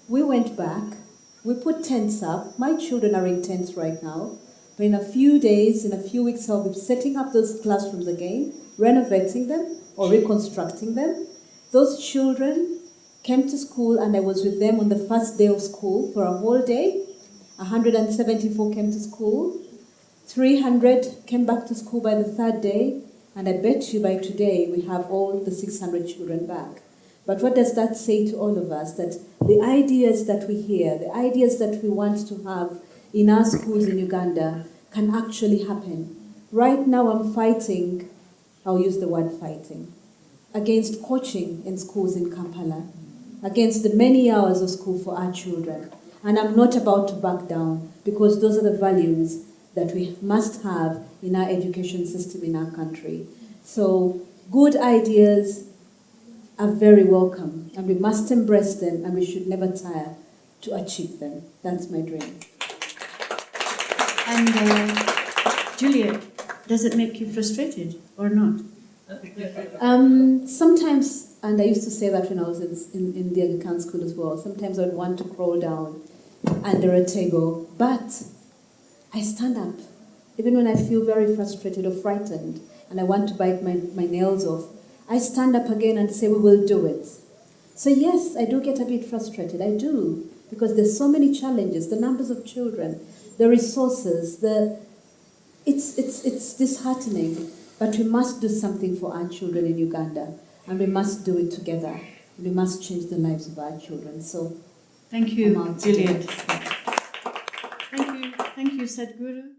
We went back, we put tents up. My children are in tents right now. But in a few days, in a few weeks, I'll be setting up those classrooms again, renovating them or reconstructing them. Those children came to school and I was with them on the first day of school for a whole day. 174 came to school. 300 came back to school by the third day, and I bet you by today we have all the 600 children back. But what does that say to all of us? That the ideas that we hear, the ideas that we want to have in our schools in Uganda can actually happen. Right now I'm fighting, I'll use the word fighting, against coaching in schools in Kampala, against the many hours of school for our children. And I'm not about to back down, because those are the values that we must have in our education system in our country. So good ideas are very welcome, and we must embrace them, and we should never tire to achieve them. That's my dream. And Juliet, does it make you frustrated or not? Sometimes, and I used to say that when I was in the Anglican school as well, sometimes I would want to crawl down under a table, but I stand up. Even when I feel very frustrated or frightened and I want to bite my nails off, I stand up again and say, we will do it. So yes, I do get a bit frustrated, I do, because there's so many challenges, the numbers of children, the resources, it's disheartening, but we must do something for our children in Uganda, and we must do it together. We must change the lives of our children. So, thank you, Juliet. Thank you, Sadhguru.